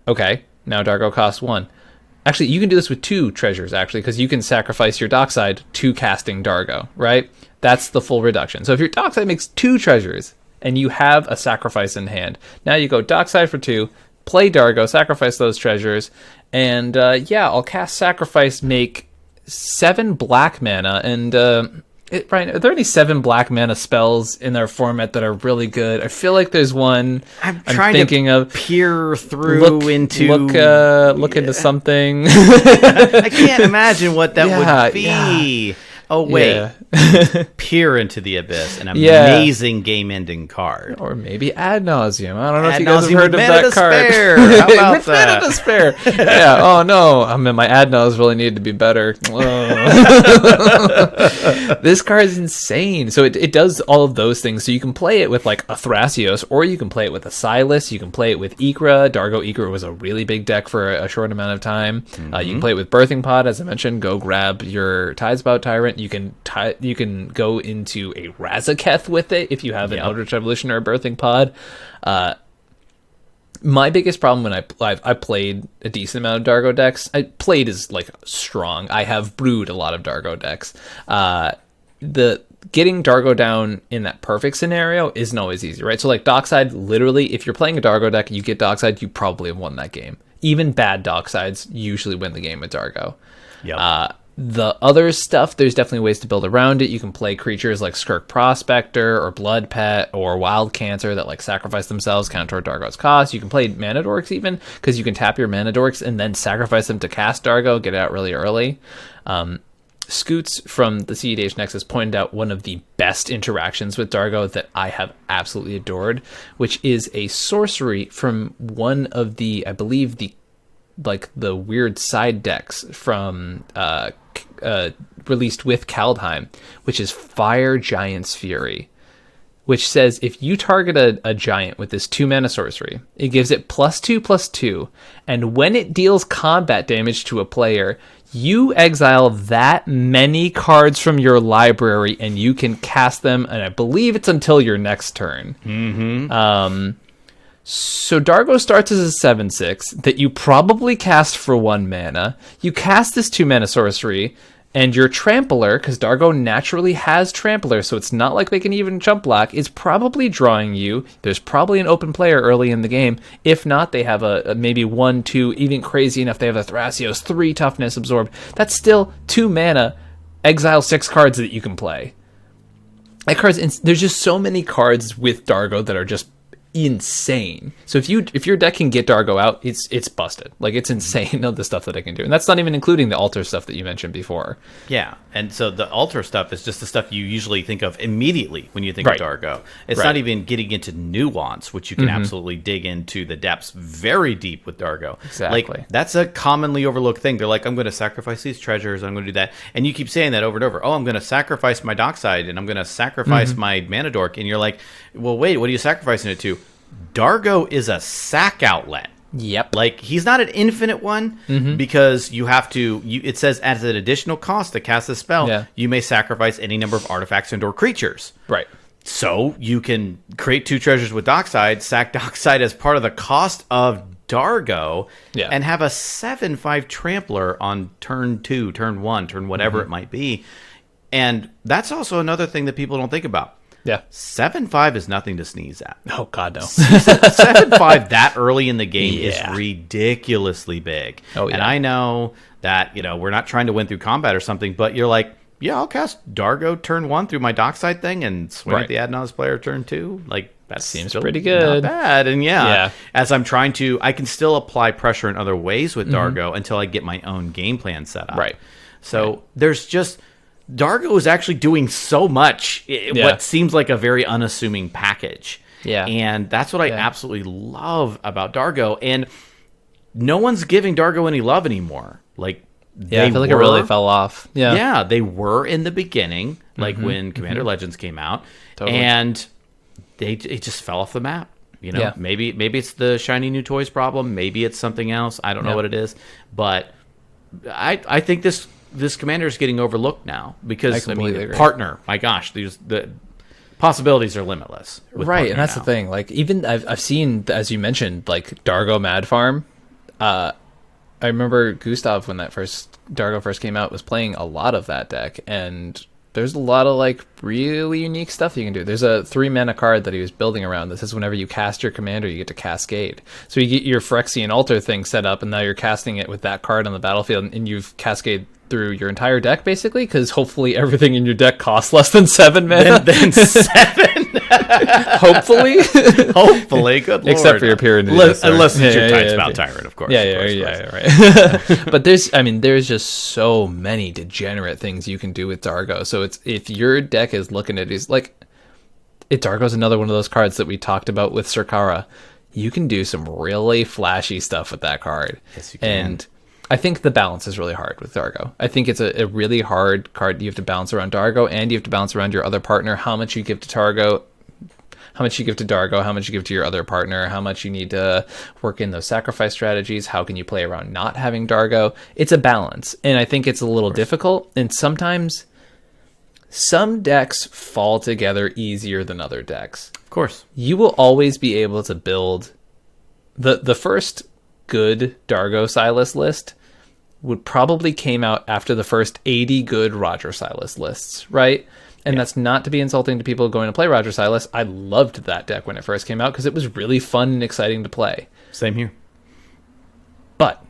Okay, now Dargo costs 1. Actually, you can do this with 2 treasures, actually, because you can sacrifice your Dockside to casting Dargo, right? That's the full reduction. So if your Dockside makes 2 treasures, and you have a sacrifice in hand, now you go Dockside for 2, play Dargo, sacrifice those treasures, and I'll cast Sacrifice, make 7 black mana, and... Brian, are there any 7 black mana spells in their format that are really good? I feel like there's one I'm thinking to of peer through look into something. I can't imagine what that would be. Yeah. Oh wait, Peer into the Abyss, an amazing game-ending card, or maybe Ad Nauseam. I don't know if you guys have heard of that card. How about that? Mana Despair. Yeah. Oh no, I mean my Ad Nos really need to be better. This card is insane. So it does all of those things. So you can play it with like a Thrasios, or you can play it with a Silas. You can play it with Ikra. Dargo Ikra was a really big deck for a short amount of time. You can play it with Birthing Pod, as I mentioned. Go grab your Tidespout Tyrant. You can go into a Razaketh with it if you have an Eldritch Evolution or a Birthing Pod. My biggest problem when I played a decent amount of Dargo decks, I played is like strong. I have brewed a lot of Dargo decks. The getting Dargo down in that perfect scenario isn't always easy, right? So like Dockside, literally, if you're playing a Dargo deck and you get Dockside, you probably have won that game. Even bad Docksides usually win the game with Dargo. Yep. The other stuff, there's definitely ways to build around it. You can play creatures like Skirk Prospector or Blood Pet or Wild Cancer that like sacrifice themselves, counter Dargo's cost. You can play Mana Dorks even, because you can tap your Mana Dorks and then sacrifice them to cast Dargo, get it out really early. Scoots from the CEDH Nexus pointed out one of the best interactions with Dargo that I have absolutely adored, which is a sorcery from one of the, I believe, the weird side decks from released with Kaldheim, which is Fire Giant's Fury, which says if you target a giant with this 2 mana sorcery, it gives it +2/+2, and when it deals combat damage to a player, you exile that many cards from your library and you can cast them, and I believe it's until your next turn. So Dargo starts as a 7/6 that you probably cast for 1 mana. You cast this 2 mana sorcery, and your Trampler, because Dargo naturally has Trampler, so it's not like they can even jump block, is probably drawing you. There's probably an open player early in the game. If not, they have a maybe 1, 2, even crazy enough, they have a Thrasios, 3 toughness absorbed. That's still 2 mana, exile 6 cards that you can play. There's just so many cards with Dargo that are just insane. So if your deck can get Dargo out, it's busted. Like, it's insane of the stuff that it can do, and that's not even including the altar stuff that you mentioned before. Yeah, and so the altar stuff is just the stuff you usually think of immediately when you think of Dargo. It's not even getting into nuance, which you can absolutely dig into the depths very deep with Dargo. Exactly. Like, that's a commonly overlooked thing. They're like, I'm going to sacrifice these treasures, I'm going to do that, and you keep saying that over and over. Oh, I'm going to sacrifice my Dockside, and I'm going to sacrifice my Mana Dork, and you're like, well, wait, what are you sacrificing it to? Dargo is a sack outlet. Yep. Like, he's not an infinite one because you have to... it says, as an additional cost to cast this spell, you may sacrifice any number of artifacts and or creatures. Right. So you can create 2 treasures with Dockside, sack Dockside as part of the cost of Dargo, and have a 7/5 Trampler on turn 2, turn 1, turn whatever it might be. And that's also another thing that people don't think about. Yeah. 7/5 is nothing to sneeze at. Oh, God, no. 7/5 that early in the game is ridiculously big. Oh, yeah. And I know that, we're not trying to win through combat or something, but you're like, I'll cast Dargo turn 1 through my Dockside thing and swing at the Ad Nauseam player turn 2. Like, that seems pretty good. Not bad. And as I'm trying to, I can still apply pressure in other ways with Dargo until I get my own game plan set up. Right. So there's just... Dargo is actually doing so much, what seems like a very unassuming package. Yeah. And that's what I absolutely love about Dargo. And no one's giving Dargo any love anymore. Like, I feel like it really fell off. Yeah. Yeah, they were in the beginning, like when Commander Legends came out. Totally. And it just fell off the map. Maybe it's the shiny new toys problem. Maybe it's something else. I don't know what it is. But I think this commander is getting overlooked now because partner. My gosh, the possibilities are limitless. Right, and that's the thing. Like, even I've seen, as you mentioned, like Dargo Mad Farm. I remember Gustav when Dargo first came out was playing a lot of that deck, and there's a lot of like really unique stuff you can do. There's a 3-mana card that he was building around. This is whenever you cast your commander, you get to cascade. So you get your Phyrexian Altar thing set up, and now you're casting it with that card on the battlefield, and you've cascade through your entire deck, basically, because hopefully everything in your deck costs less than 7 mana. Then 7? Hopefully. Hopefully, good lord. Except for your Pyramid. Unless it's your Tidespout Tyrant, of course. Right. But there's just so many degenerate things you can do with Dargo. So if your deck is looking at these, like, Dargo's another one of those cards that we talked about with Syr Carah. You can do some really flashy stuff with that card. Yes, you can. And I think the balance is really hard with Dargo. I think it's a really hard card. You have to balance around Dargo, and you have to balance around your other partner. How much you give to Dargo, how much you give to your other partner, how much you need to work in those sacrifice strategies. How can you play around not having Dargo? It's a balance, and I think it's a little difficult. And sometimes some decks fall together easier than other decks. Of course, you will always be able to build the first good Dargo Silas list would probably came out after the first 80 good Roger Silas lists, right? And that's not to be insulting to people going to play Roger Silas. I loved that deck when it first came out because it was really fun and exciting to play. Same here. But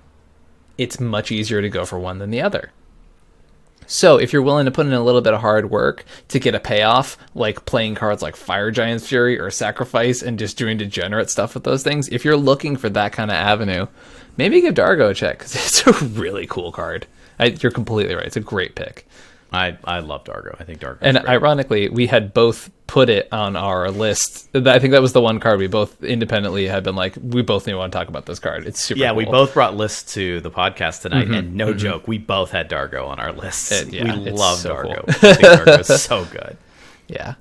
it's much easier to go for one than the other. So if you're willing to put in a little bit of hard work to get a payoff, like playing cards like Fire Giant's Fury or Sacrifice and just doing degenerate stuff with those things, if you're looking for that kind of avenue, maybe give Dargo a check because it's a really cool card. You're completely right. It's a great pick. I love Dargo. I think Dargo. And ironically, we had both put it on our list. I think that was the one card we both independently had been like, we both need to want to talk about this card. It's super cool. We both brought lists to the podcast tonight, and no joke, we both had Dargo on our lists. We love so Dargo. Cool. I think Dargo is so good. Yeah.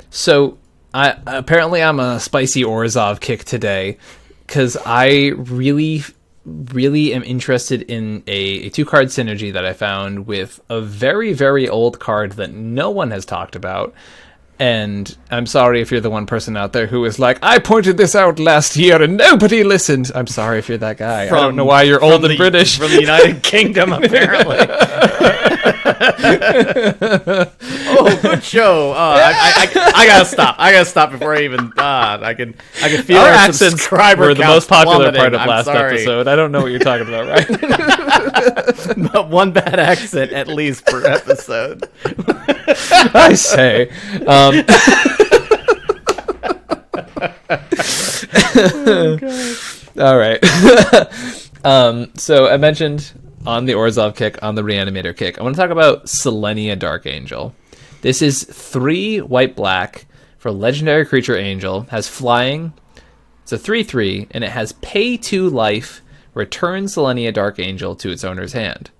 So apparently I'm a spicy Orzhov kick today because I really am interested in a 2-card synergy that I found with a very, very old card that no one has talked about. And I'm sorry if you're the one person out there who is like, I pointed this out last year and nobody listened. I'm sorry if you're that guy. I don't know why you're old and British. From the United Kingdom, apparently. Oh, good show. I gotta stop. I gotta stop before I even. I can feel our subscriber were the most popular part of last episode. I don't know what you're talking about, right? But one bad accent at least per episode. I say. All right. So I mentioned on the Orzhov kick, on the Reanimator kick, I want to talk about Selenia Dark Angel. This is 3 white-black for Legendary Creature Angel. Has flying. It's a 3/3, and it has pay 2 life. Return Selenia Dark Angel to its owner's hand.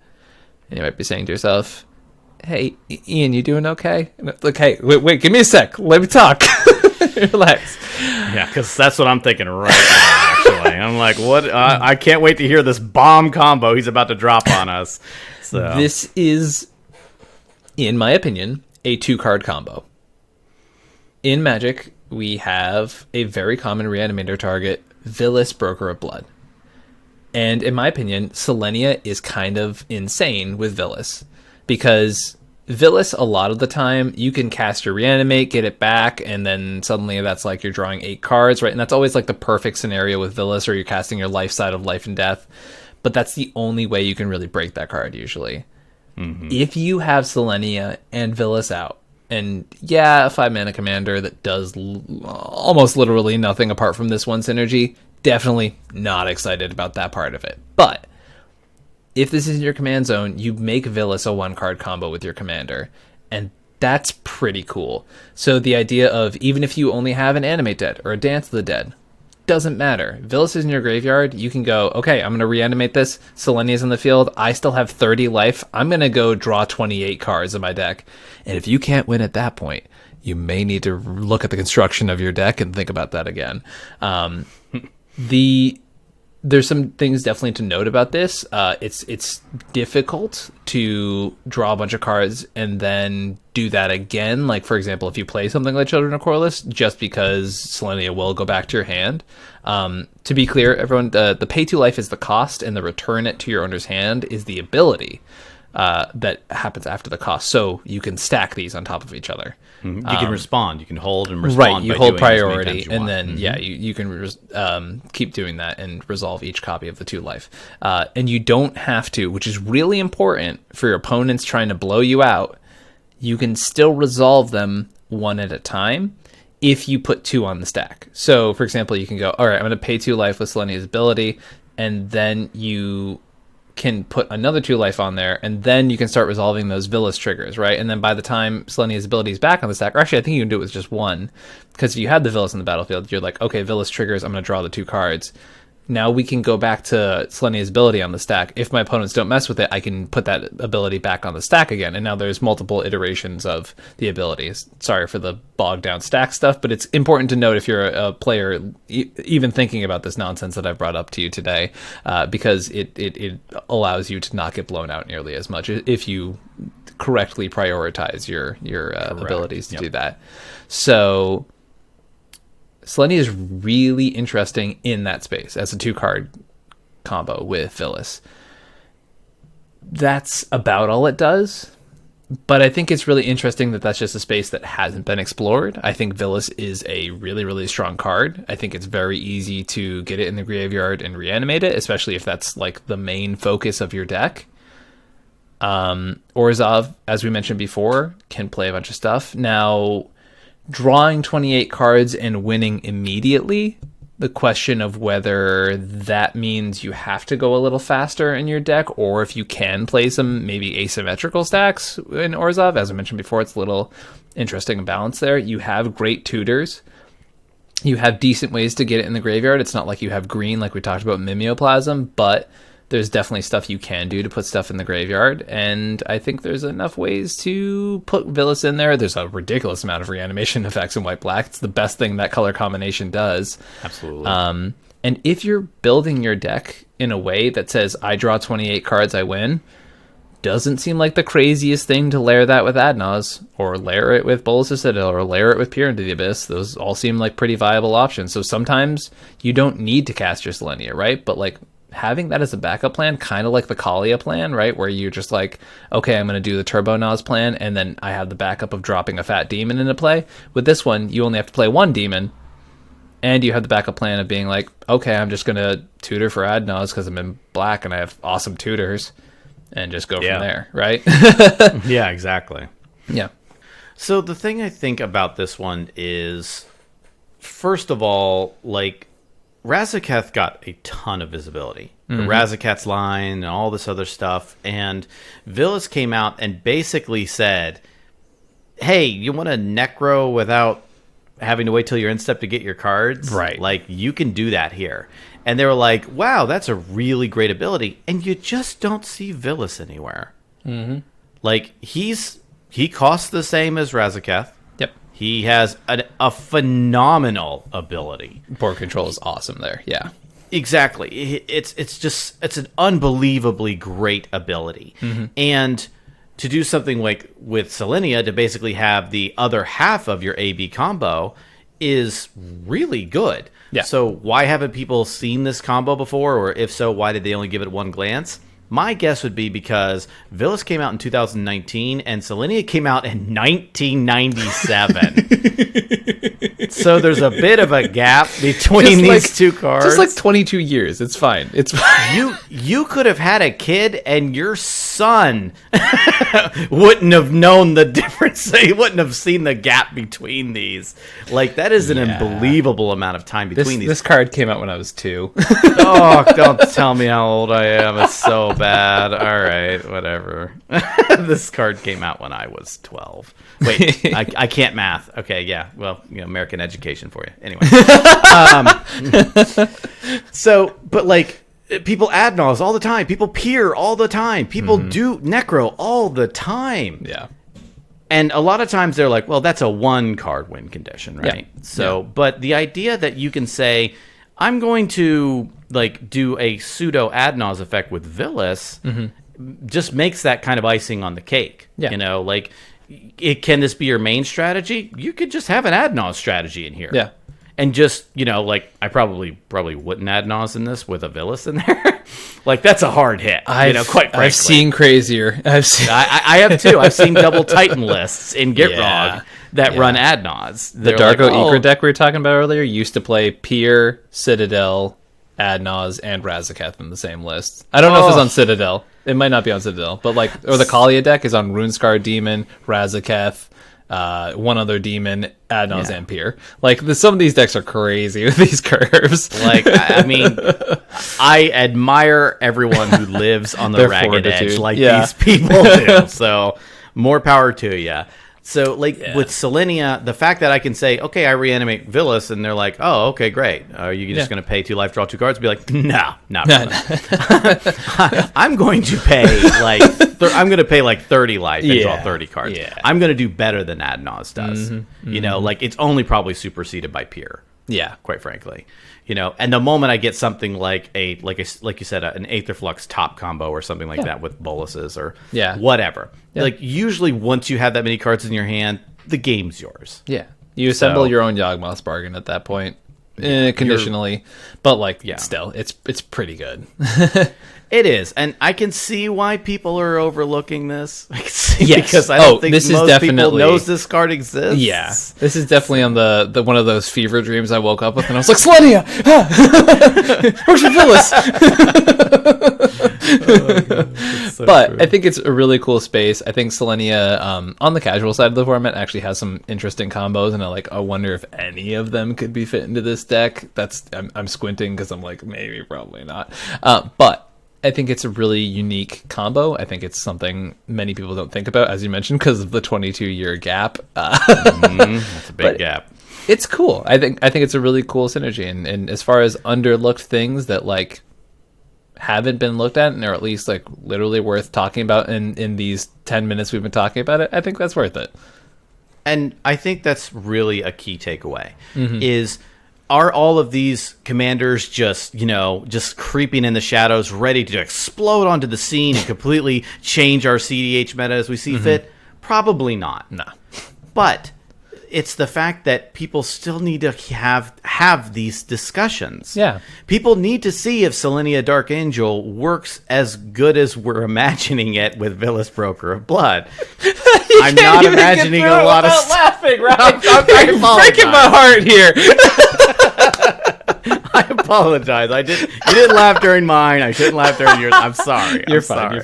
And you might be saying to yourself, hey, Ian, you doing okay? Like, hey, wait, give me a sec. Let me talk. Relax. Yeah, because that's what I'm thinking right now, actually. I'm like, what? I can't wait to hear this bomb combo he's about to drop on us. So This is, in my opinion, a 2-card combo. In Magic, we have a very common reanimator target, Vilis, Broker of Blood. And in my opinion, Selenia is kind of insane with Vilis. Because Vilis, a lot of the time, you can cast your reanimate, get it back, and then suddenly that's like you're drawing 8 cards, right? And that's always like the perfect scenario with Vilis, or you're casting your life side of Life and Death. But that's the only way you can really break that card, usually. Mm-hmm. If you have Selenia and Vilis out, and yeah, a 5-mana commander that does almost literally nothing apart from this one synergy, definitely not excited about that part of it. But if this is in your command zone, you make Vilis a 1-card combo with your commander, and that's pretty cool. So the idea of, even if you only have an Animate Dead or a Dance of the Dead, doesn't matter. Vilis is in your graveyard. You can go, okay, I'm going to reanimate this. Selenia's in the field. I still have 30 life. I'm going to go draw 28 cards in my deck. And if you can't win at that point, you may need to look at the construction of your deck and think about that again. There's some things definitely to note about this. It's difficult to draw a bunch of cards and then do that again. Like, for example, if you play something like Children of Corliss, just because Selenia will go back to your hand. To be clear, everyone, the pay 2 life is the cost, and the return it to your owner's hand is the ability that happens after the cost. So you can stack these on top of each other. You can respond. You can hold and respond. Right, you hold priority, and then you can keep doing that and resolve each copy of the 2 life. And you don't have to, which is really important for your opponents trying to blow you out. You can still resolve them one at a time if you put 2 on the stack. So, for example, you can go, all right, I'm going to pay 2 life with Selenia's ability, and then you can put another 2 life on there, and then you can start resolving those Vilis triggers, right? And then by the time Selenia's ability is back on the stack, or actually I think you can do it with just 1, because if you had the Vilis in the battlefield, you're like, okay, Vilis triggers, I'm going to draw the 2 cards. Now we can go back to Selenia's ability on the stack. If my opponents don't mess with it, I can put that ability back on the stack again. And now there's multiple iterations of the abilities. Sorry for the bogged down stack stuff, but it's important to note if you're a player even thinking about this nonsense that I've brought up to you today, because it allows you to not get blown out nearly as much if you correctly prioritize your abilities to do that. So Selenia is really interesting in that space as a 2-card combo with Vilis. That's about all it does, but I think it's really interesting that that's just a space that hasn't been explored. I think Vilis is a really, really strong card. I think it's very easy to get it in the graveyard and reanimate it, especially if that's like the main focus of your deck. Orzhov, as we mentioned before, can play a bunch of stuff. Now, drawing 28 cards and winning immediately, the question of whether that means you have to go a little faster in your deck, or if you can play some maybe asymmetrical stacks in Orzhov. As I mentioned before, it's a little interesting balance there. You have great tutors. You have decent ways to get it in the graveyard. It's not like you have green like we talked about Mimeoplasm, but there's definitely stuff you can do to put stuff in the graveyard, and I think there's enough ways to put Vilis in there. There's a ridiculous amount of reanimation effects in white-black. It's the best thing that color combination does. Absolutely. And if you're building your deck in a way that says, I draw 28 cards, I win, doesn't seem like the craziest thing to layer that with Adnaz, or layer it with Bolas of Citadel, or layer it with Peer into the Abyss. Those all seem like pretty viable options. So sometimes you don't need to cast your Selenia, right? But like, having that as a backup plan, kind of like the Kalia plan, right? Where you're just like, okay, I'm going to do the Turbo Naz plan, and then I have the backup of dropping a fat demon into play. With this one, you only have to play 1 demon, and you have the backup plan of being like, okay, I'm just going to tutor for Adnaz because I'm in black and I have awesome tutors, and just go from there, right? Yeah, exactly. Yeah. So the thing I think about this one is, first of all, like, Razaketh got a ton of visibility. The Razaketh's line and all this other stuff. And Vilis came out and basically said, hey, you want to Necro without having to wait till your end step to get your cards? Right. Like, you can do that here. And they were like, wow, that's a really great ability. And you just don't see Vilis anywhere. Mm-hmm. Like, he costs the same as Razaketh. Yep. He has a phenomenal ability. Board control is awesome there. Yeah. Exactly. It's an unbelievably great ability. And to do something like with Selenia to basically have the other half of your AB combo is really good. Yeah. So why haven't people seen this combo before? Or if so, why did they only give it one glance? My guess would be because Vilis came out in 2019 and Selenia came out in 1997. So there's a bit of a gap between these two cards. Just like 22 years. It's fine. It's fine. You could have had a kid and your son wouldn't have known the difference. He wouldn't have seen the gap between these. Like, that is an unbelievable amount of time between these. This card came out when I was 2. Oh, don't tell me how old I am. It's so bad. All right, whatever. This card came out when I was 12. Wait, I can't math. Okay, yeah. Well, American education for you. Anyway. But like, people add Naz all the time. People peer all the time. People do Necro all the time. Yeah. And a lot of times they're like, well, that's a 1-card win condition, right? Yeah. So, but the idea that you can say, I'm going to like do a pseudo ad Naz effect with Vilis just makes that kind of icing on the cake. Yeah. Like, can this be your main strategy? You could just have an ad Naz strategy in here. Yeah. And just, like, I probably wouldn't add Naz in this with a Vilis in there. Like, that's a hard hit, quite frankly. I've seen crazier. I have, too. I've seen double Titan lists in Gitrog that run ad Naz. The Dargo Eager deck we were talking about earlier used to play Pier, Citadel, ad Naz, and Razaketh in the same list. I don't know if it's on Citadel. It might not be on Citadel. But, or the Kalia deck is on Runescar Demon, Razaketh, one other demon, ad Naz, and Pier. Like, some of these decks are crazy with these curves. Like, I mean, I admire everyone who lives on the ragged edge like these people do. So, more power to you. So, with Selenia, the fact that I can say, okay, I reanimate Vilis, and they're like, oh, okay, great. Are you just going to pay 2 life, draw 2 cards? Be like, no, not really. I'm going to pay, I'm going to pay 30 life and draw 30 cards. Yeah. I'm going to do better than ad Naz does. It's only probably superseded by Pier. Yeah. Quite frankly. And the moment I get something like you said, an Aetherflux top combo or something like that with boluses or whatever. Yeah. Like, usually once you have that many cards in your hand, the game's yours. Yeah. You assemble your own Yawgmoth's bargain at that point, conditionally. But, still, it's pretty good. It is, and I can see why people are overlooking this. I can see because I don't think most people knows this card exists. Yeah, this is definitely on the one of those fever dreams I woke up with, and I was like, Selenia! Where's your Vilis? I think it's a really cool space. I think Selenia, on the casual side of the format, actually has some interesting combos, and I wonder if any of them could be fit into this deck. I'm squinting because I'm like, maybe, probably not. But I think it's a really unique combo. I think it's something many people don't think about, as you mentioned, because of the 22-year gap. That's a big gap. It's cool. I think it's a really cool synergy. And as far as underlooked things that haven't been looked at and are at least literally worth talking about in these 10 minutes we've been talking about it, I think that's worth it. And I think that's really a key takeaway is, are all of these commanders just creeping in the shadows, ready to explode onto the scene and completely change our CEDH meta as we see fit? Probably not. No. But it's the fact that people still need to have these discussions. Yeah. People need to see if Selenia Dark Angel works as good as we're imagining it with Vilis Broker of Blood. I'm not imagining a lot of laughing, right? I'm breaking my heart here. I apologize. You didn't laugh during mine. I shouldn't laugh during yours. I'm sorry. You're fine.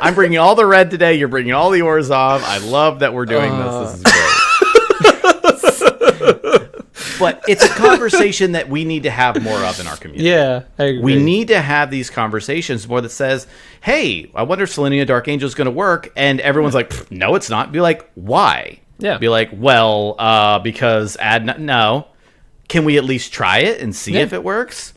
I'm bringing all the red today. You're bringing all the Orzhov. I love that we're doing this. This is great. But it's a conversation that we need to have more of in our community. Yeah, I agree. We need to have these conversations more that says, hey, I wonder if Selenia Dark Angel is going to work. And everyone's like, no, it's not. Be like, why? Yeah. Be like, well, because no. Can we at least try it and see if it works?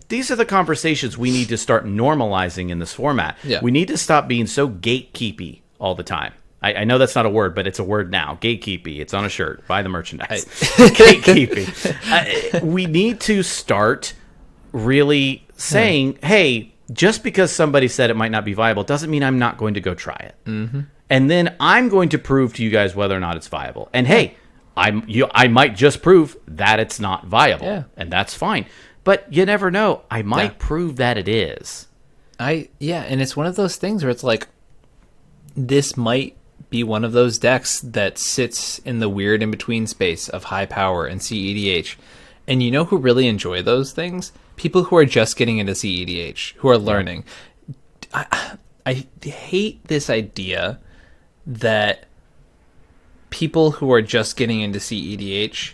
These are the conversations we need to start normalizing in this format. Yeah. We need to stop being so gatekeepy all the time. I know that's not a word, but it's a word now. Gatekeeping. It's on a shirt. Buy the merchandise. Gatekeeping. We need to start really saying, hey, just because somebody said it might not be viable doesn't mean I'm not going to go try it. Mm-hmm. And then I'm going to prove to you guys whether or not it's viable. And hey, I might just prove that it's not viable, and that's fine. But you never know. I might prove that it is. And it's one of those things where it's like, this might be one of those decks that sits in the weird in-between space of high power and CEDH. And you know who really enjoy those things? People who are just getting into CEDH, who are learning. I hate this idea that people who are just getting into CEDH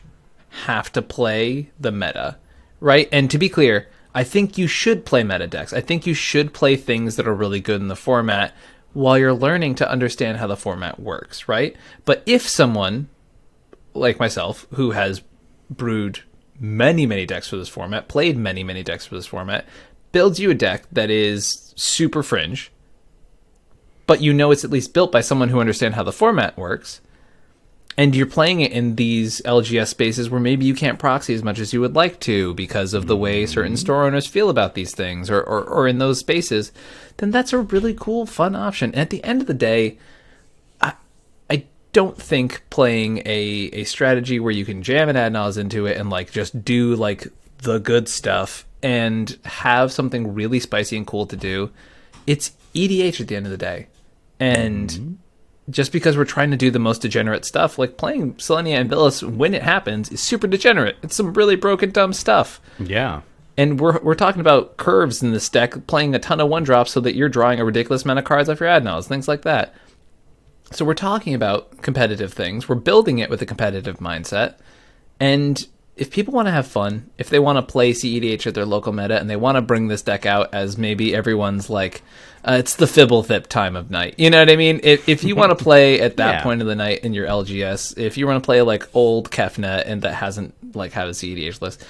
have to play the meta, right? And to be clear, I think you should play meta decks. I think you should play things that are really good in the format while you're learning to understand how the format works, right? But if someone like myself, who has brewed many, many decks for this format, played many, many decks for this format, builds you a deck that is super fringe, but you know it's at least built by someone who understands how the format works, and you're playing it in these LGS spaces where maybe you can't proxy as much as you would like to because of the way certain store owners feel about these things, or in those spaces, then that's a really cool, fun option. And at the end of the day, I don't think playing a strategy where you can jam an Adnals into it and like just do like the good stuff and have something really spicy and cool to do, it's EDH at the end of the day. And just because we're trying to do the most degenerate stuff, like playing Selenia and Villas when it happens, is super degenerate. It's some really broken, dumb stuff. Yeah. And we're talking about curves in this deck, playing a ton of one-drops so that you're drawing a ridiculous amount of cards off your Adnals, things like that. So we're talking about competitive things. We're building it with a competitive mindset. And if people want to have fun, if they want to play CEDH at their local meta, and they want to bring this deck out as maybe everyone's like, it's the Fibblethip time of night. You know what I mean? If you want to play at that point of the night in your LGS, if you want to play like old Kefnet and that hasn't like had a CEDH list,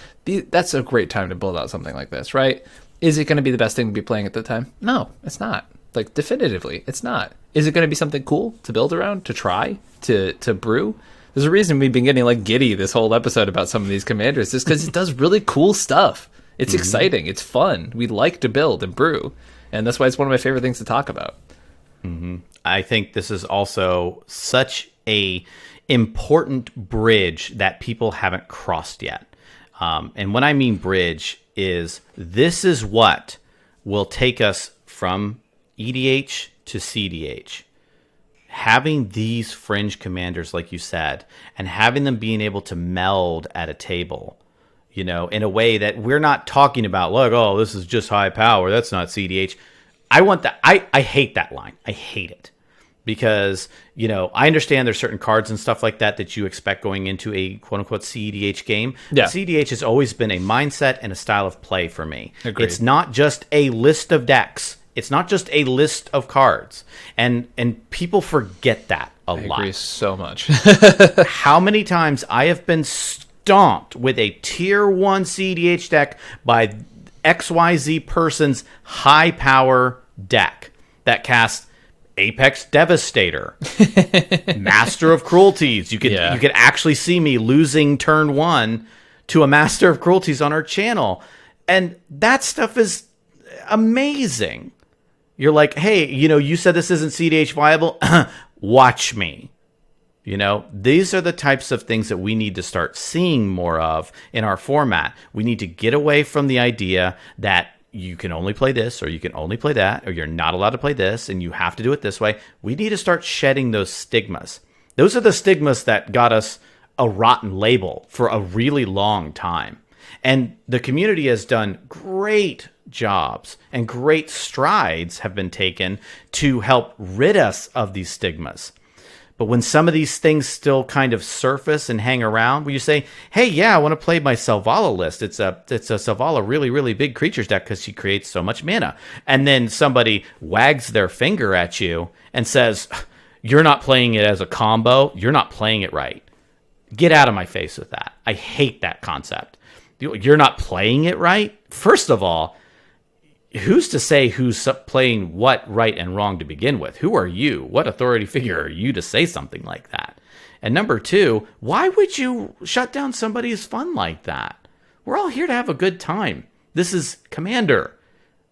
that's a great time to build out something like this, right? Is it going to be the best thing to be playing at the time? No, it's not. Like, definitively, it's not. Is it going to be something cool to build around, to try, to brew? There's a reason we've been getting like giddy this whole episode about some of these commanders, just because it does really cool stuff. It's exciting. It's fun. We like to build and brew. And that's why it's one of my favorite things to talk about. I think this is also such a important bridge that people haven't crossed yet. And when I mean bridge is, this is what will take us from EDH to CDH. Having these fringe commanders, like you said, and having them being able to meld at a table, you know, in a way that we're not talking about, look, oh, this is just high power, that's not CDH. I want that. I hate that line. I hate it. Because, you know, I understand there's certain cards and stuff like that that you expect going into a quote-unquote CEDH game. Yeah. CEDH has always been a mindset and a style of play for me. Agreed. It's not just a list of decks. It's not just a list of cards. And people forget that a lot. I agree so much. How many times I have been stomped with a tier 1 CEDH deck by XYZ person's high power deck that casts Apex Devastator, Master of Cruelties. You could actually see me losing turn 1 to a Master of Cruelties on our channel. And that stuff is amazing. You're like, hey, you know, you said this isn't CDH viable. Watch me. You know, these are the types of things that we need to start seeing more of in our format. We need to get away from the idea that you can only play this, or you can only play that, or you're not allowed to play this, and you have to do it this way. We need to start shedding those stigmas. Those are the stigmas that got us a rotten label for a really long time. And the community has done great jobs, and great strides have been taken to help rid us of these stigmas. But when some of these things still kind of surface and hang around, where you say, hey, yeah, I want to play my Selvala list. It's a Selvala really, really big creatures deck because she creates so much mana. And then somebody wags their finger at you and says, you're not playing it as a combo. You're not playing it right. Get out of my face with that. I hate that concept. You're not playing it right? First of all, who's to say who's playing what right and wrong to begin with? Who are you? What authority figure are you to say something like that? And number two, why would you shut down somebody's fun like that? We're all here to have a good time. This is Commander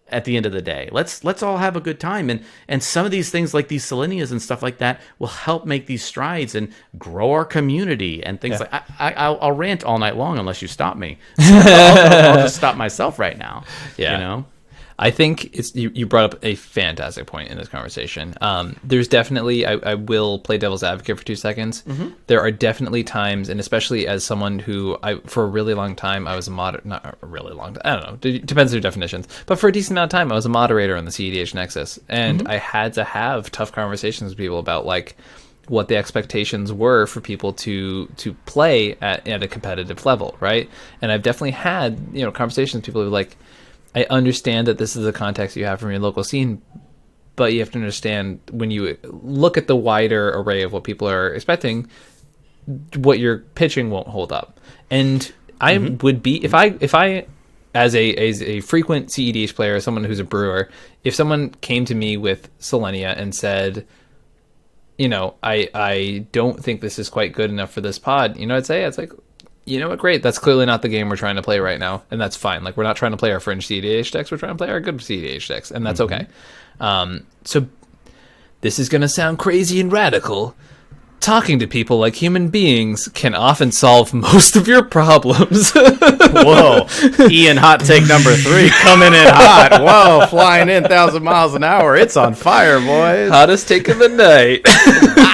at the end of the day. Let's all have a good time. And some of these things like these Selenias and stuff like that will help make these strides and grow our community and things like I'll rant all night long unless you stop me. I'll just stop myself right now. Yeah. You know? I think you brought up a fantastic point in this conversation. There's definitely, I will play devil's advocate for 2 seconds. Mm-hmm. There are definitely times, and especially as someone who, for a really long time, I was a not a really long time, I don't know, it depends on your definitions, but for a decent amount of time, I was a moderator on the CEDH Nexus, and I had to have tough conversations with people about, like, what the expectations were for people to play at a competitive level, right? And I've definitely had, conversations with people who are like, I understand that this is the context you have from your local scene, but you have to understand when you look at the wider array of what people are expecting, what you're pitching won't hold up. And I would be, if I as a frequent CEDH player, someone who's a brewer, if someone came to me with Selenia and said, I don't think this is quite good enough for this pod, I'd say, it's like, you know what, great, that's clearly not the game we're trying to play right now, and that's fine. Like, we're not trying to play our fringe CEDH decks, we're trying to play our good CEDH decks, and that's okay. So this is going to sound crazy and radical. Talking to people like human beings can often solve most of your problems. Whoa. Ian, hot take number 3, coming in hot. Whoa, flying in 1,000 miles an hour. It's on fire, boys. Hottest take of the night.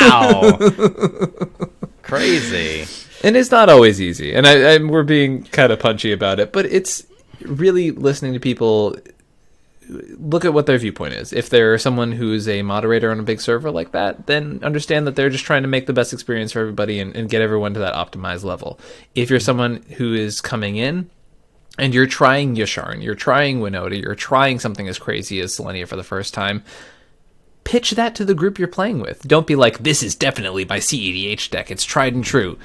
Wow. Crazy. And it's not always easy, and we're being kind of punchy about it, but it's really listening to people, look at what their viewpoint is. If they're someone who's a moderator on a big server like that, then understand that they're just trying to make the best experience for everybody and get everyone to that optimized level. If you're someone who is coming in and you're trying Yasharn, you're trying Winota, you're trying something as crazy as Selenia for the first time, pitch that to the group you're playing with. Don't be like, this is definitely my CEDH deck, it's tried and true.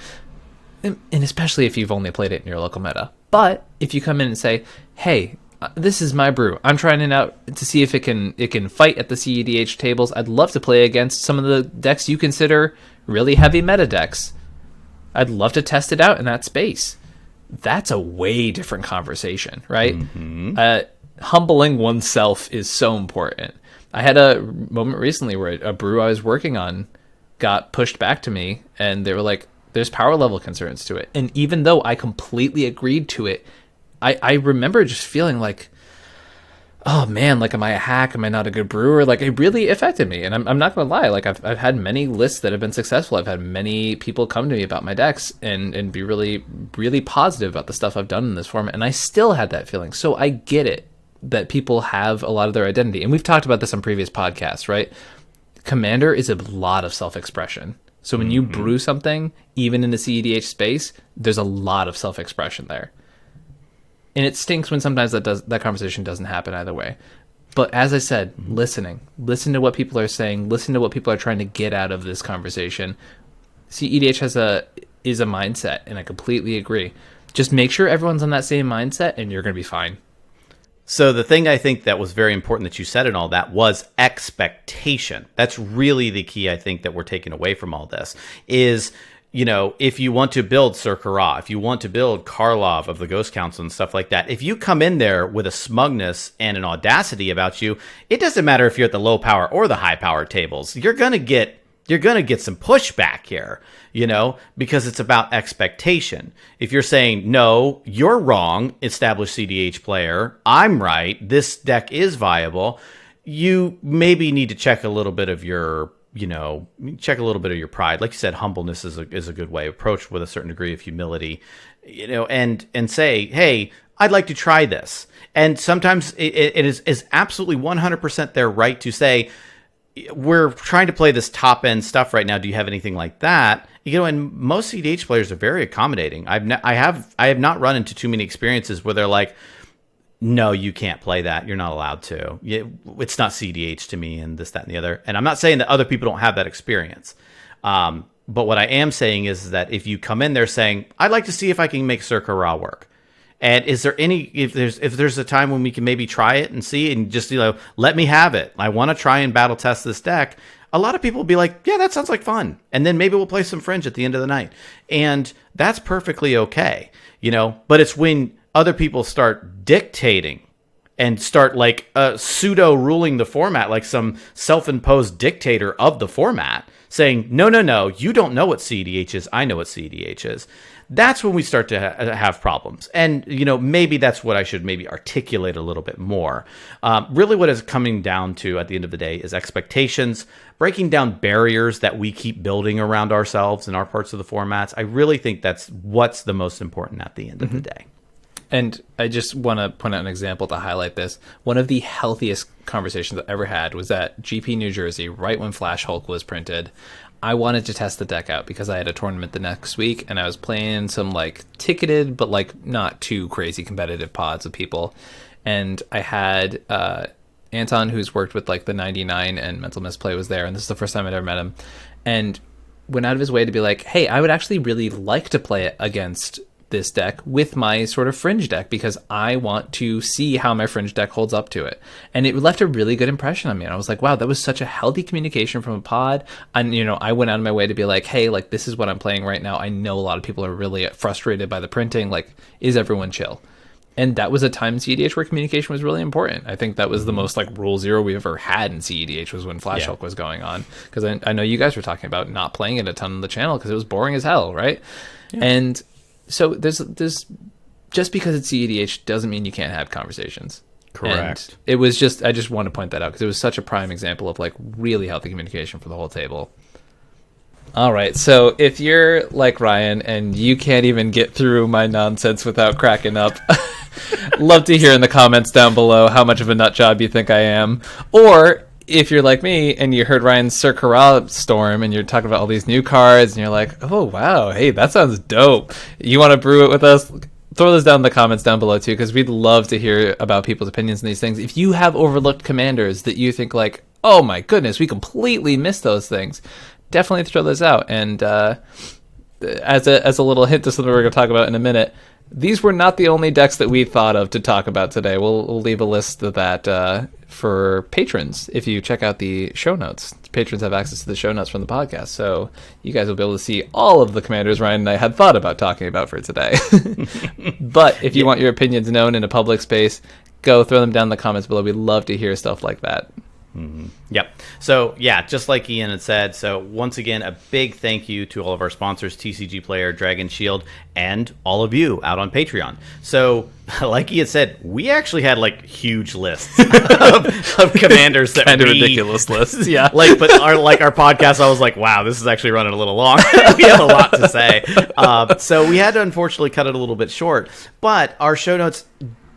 And especially if you've only played it in your local meta. But if you come in and say, hey, this is my brew, I'm trying it out to see if it can fight at the CEDH tables. I'd love to play against some of the decks you consider really heavy meta decks. I'd love to test it out in that space. That's a way different conversation, right? Humbling oneself is so important. I had a moment recently where a brew I was working on got pushed back to me, and they were like, there's power level concerns to it. And even though I completely agreed to it, I remember just feeling like, oh man, like, am I a hack? Am I not a good brewer? Like, it really affected me. And I'm not going to lie. Like, I've had many lists that have been successful. I've had many people come to me about my decks and be really, really positive about the stuff I've done in this format. And I still had that feeling. So I get it that people have a lot of their identity. And we've talked about this on previous podcasts, right? Commander is a lot of self-expression. So when you brew something, even in the CEDH space, there's a lot of self-expression there. And it stinks when sometimes that conversation doesn't happen either way. But as I said, listen to what people are saying, listen to what people are trying to get out of this conversation. CEDH is a mindset, and I completely agree. Just make sure everyone's on that same mindset, and you're going to be fine. So the thing I think that was very important that you said in all that was expectation. That's really the key, I think, that we're taking away from all this is, if you want to build Syr Carah, if you want to build Karlov of the Ghost Council and stuff like that, if you come in there with a smugness and an audacity about you, it doesn't matter if you're at the low power or the high power tables. You're going to get some pushback here, because it's about expectation. If you're saying, no, you're wrong, established CDH player, I'm right, this deck is viable, you maybe need to check a little bit of your, pride. Like you said, humbleness is a good way, approach with a certain degree of humility, and say, hey, I'd like to try this. And sometimes it is absolutely 100% their right to say, we're trying to play this top end stuff right now. Do you have anything like that? And most CDH players are very accommodating. I have not run into too many experiences where they're like, no, you can't play that. You're not allowed to. It's not CDH to me, and this, that, and the other. And I'm not saying that other people don't have that experience. But what I am saying is that if you come in there saying, I'd like to see if I can make Syr Carah work, And is there if there's a time when we can maybe try it and see, and just, let me have it. I want to try and battle test this deck. A lot of people will be like, yeah, that sounds like fun. And then maybe we'll play some Fringe at the end of the night. And that's perfectly okay, but it's when other people start dictating and start pseudo ruling the format, like some self-imposed dictator of the format, saying, no, you don't know what CEDH is. I know what CEDH is. That's when we start to have problems. And, maybe that's what I should maybe articulate a little bit more. Really what it's coming down to at the end of the day is expectations, breaking down barriers that we keep building around ourselves in our parts of the formats. I really think that's what's the most important at the end of the day. And I just want to point out an example to highlight this. One of the healthiest conversations I ever had was at GP New Jersey, right when Flash Hulk was printed. I wanted to test the deck out because I had a tournament the next week, and I was playing some ticketed but not too crazy competitive pods of people. And I had Anton, who's worked with the 99 and Mental Misplay, was there, and this is the first time I'd ever met him, and went out of his way to be like, hey, I would actually really like to play it against this deck with my sort of Fringe deck because I want to see how my Fringe deck holds up to it. And it left a really good impression on me. And I was like, wow, that was such a healthy communication from a pod. And, I went out of my way to be like, hey, this is what I'm playing right now. I know a lot of people are really frustrated by the printing. Is everyone chill? And that was a time in CEDH where communication was really important. I think that was the most rule zero we ever had in CEDH was when Flash Hulk was going on. Because I know you guys were talking about not playing it a ton on the channel because it was boring as hell, right? Yeah. And so there's just because it's CEDH doesn't mean you can't have conversations. Correct. And it was just, I just want to point that out because it was such a prime example of really healthy communication for the whole table. All right, so if you're like Ryan and you can't even get through my nonsense without cracking up, love to hear in the comments down below how much of a nut job you think I am. Or if you're like me and you heard Ryan's Syr Carah storm and you're talking about all these new cards and you're like, oh, wow, hey, that sounds dope. You want to brew it with us? Throw those down in the comments down below, too, because we'd love to hear about people's opinions on these things. If you have overlooked commanders that you think oh, my goodness, we completely missed those things, definitely throw those out. And as a little hint to something we're going to talk about in a minute, these were not the only decks that we thought of to talk about today. We'll leave a list of that for patrons if you check out the show notes. Patrons have access to the show notes from the podcast, so you guys will be able to see all of the commanders Ryan and I had thought about talking about for today. But if you want your opinions known in a public space, go throw them down in the comments below. We'd love to hear stuff like that. Mm-hmm. Yep. So yeah, just like Ian had said, so once again, a big thank you to all of our sponsors, TCG Player, Dragon Shield, and all of you out on Patreon. So like Ian said, we actually had huge lists of commanders that kind of ridiculous lists. Yeah. But our podcast, I was like, wow, this is actually running a little long. We have a lot to say. So we had to unfortunately cut it a little bit short, but our show notes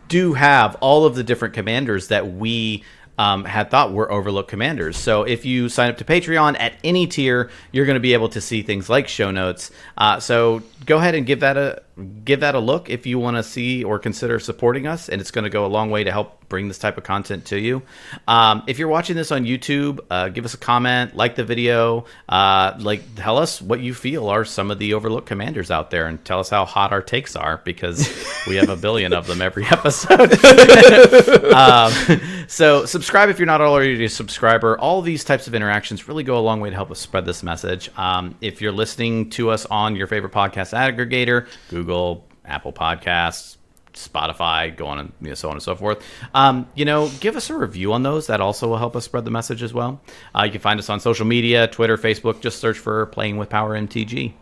do have all of the different commanders that we had thought were overlooked commanders. So if you sign up to Patreon at any tier, you're going to be able to see things like show notes. So go ahead and give that a look if you want to see or consider supporting us, and it's going to go a long way to help bring this type of content to you. If you're watching this on YouTube, give us a comment, like the video, tell us what you feel are some of the overlooked commanders out there, and tell us how hot our takes are, because we have a billion of them every episode. So subscribe if you're not already a subscriber. All these types of interactions really go a long way to help us spread this message. If you're listening to us on your favorite podcast aggregator, Google, Apple Podcasts, Spotify, go on and so on and so forth. Give us a review on those. That also will help us spread the message as well. You can find us on social media, Twitter, Facebook. Just search for Playing with Power MTG.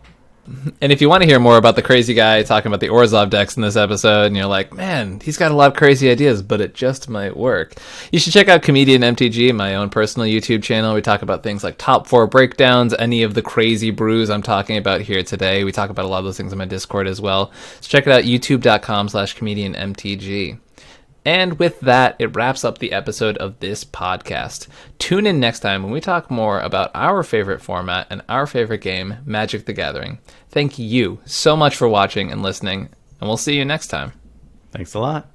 And if you want to hear more about the crazy guy talking about the Orzhov decks in this episode, and you're like, man, he's got a lot of crazy ideas, but it just might work, you should check out Comedian MTG, my own personal YouTube channel. We talk about things like top 4 breakdowns, any of the crazy brews I'm talking about here today. We talk about a lot of those things on my Discord as well. So check it out, youtube.com/comedianmtg. And with that, it wraps up the episode of this podcast. Tune in next time when we talk more about our favorite format and our favorite game, Magic the Gathering. Thank you so much for watching and listening, and we'll see you next time. Thanks a lot.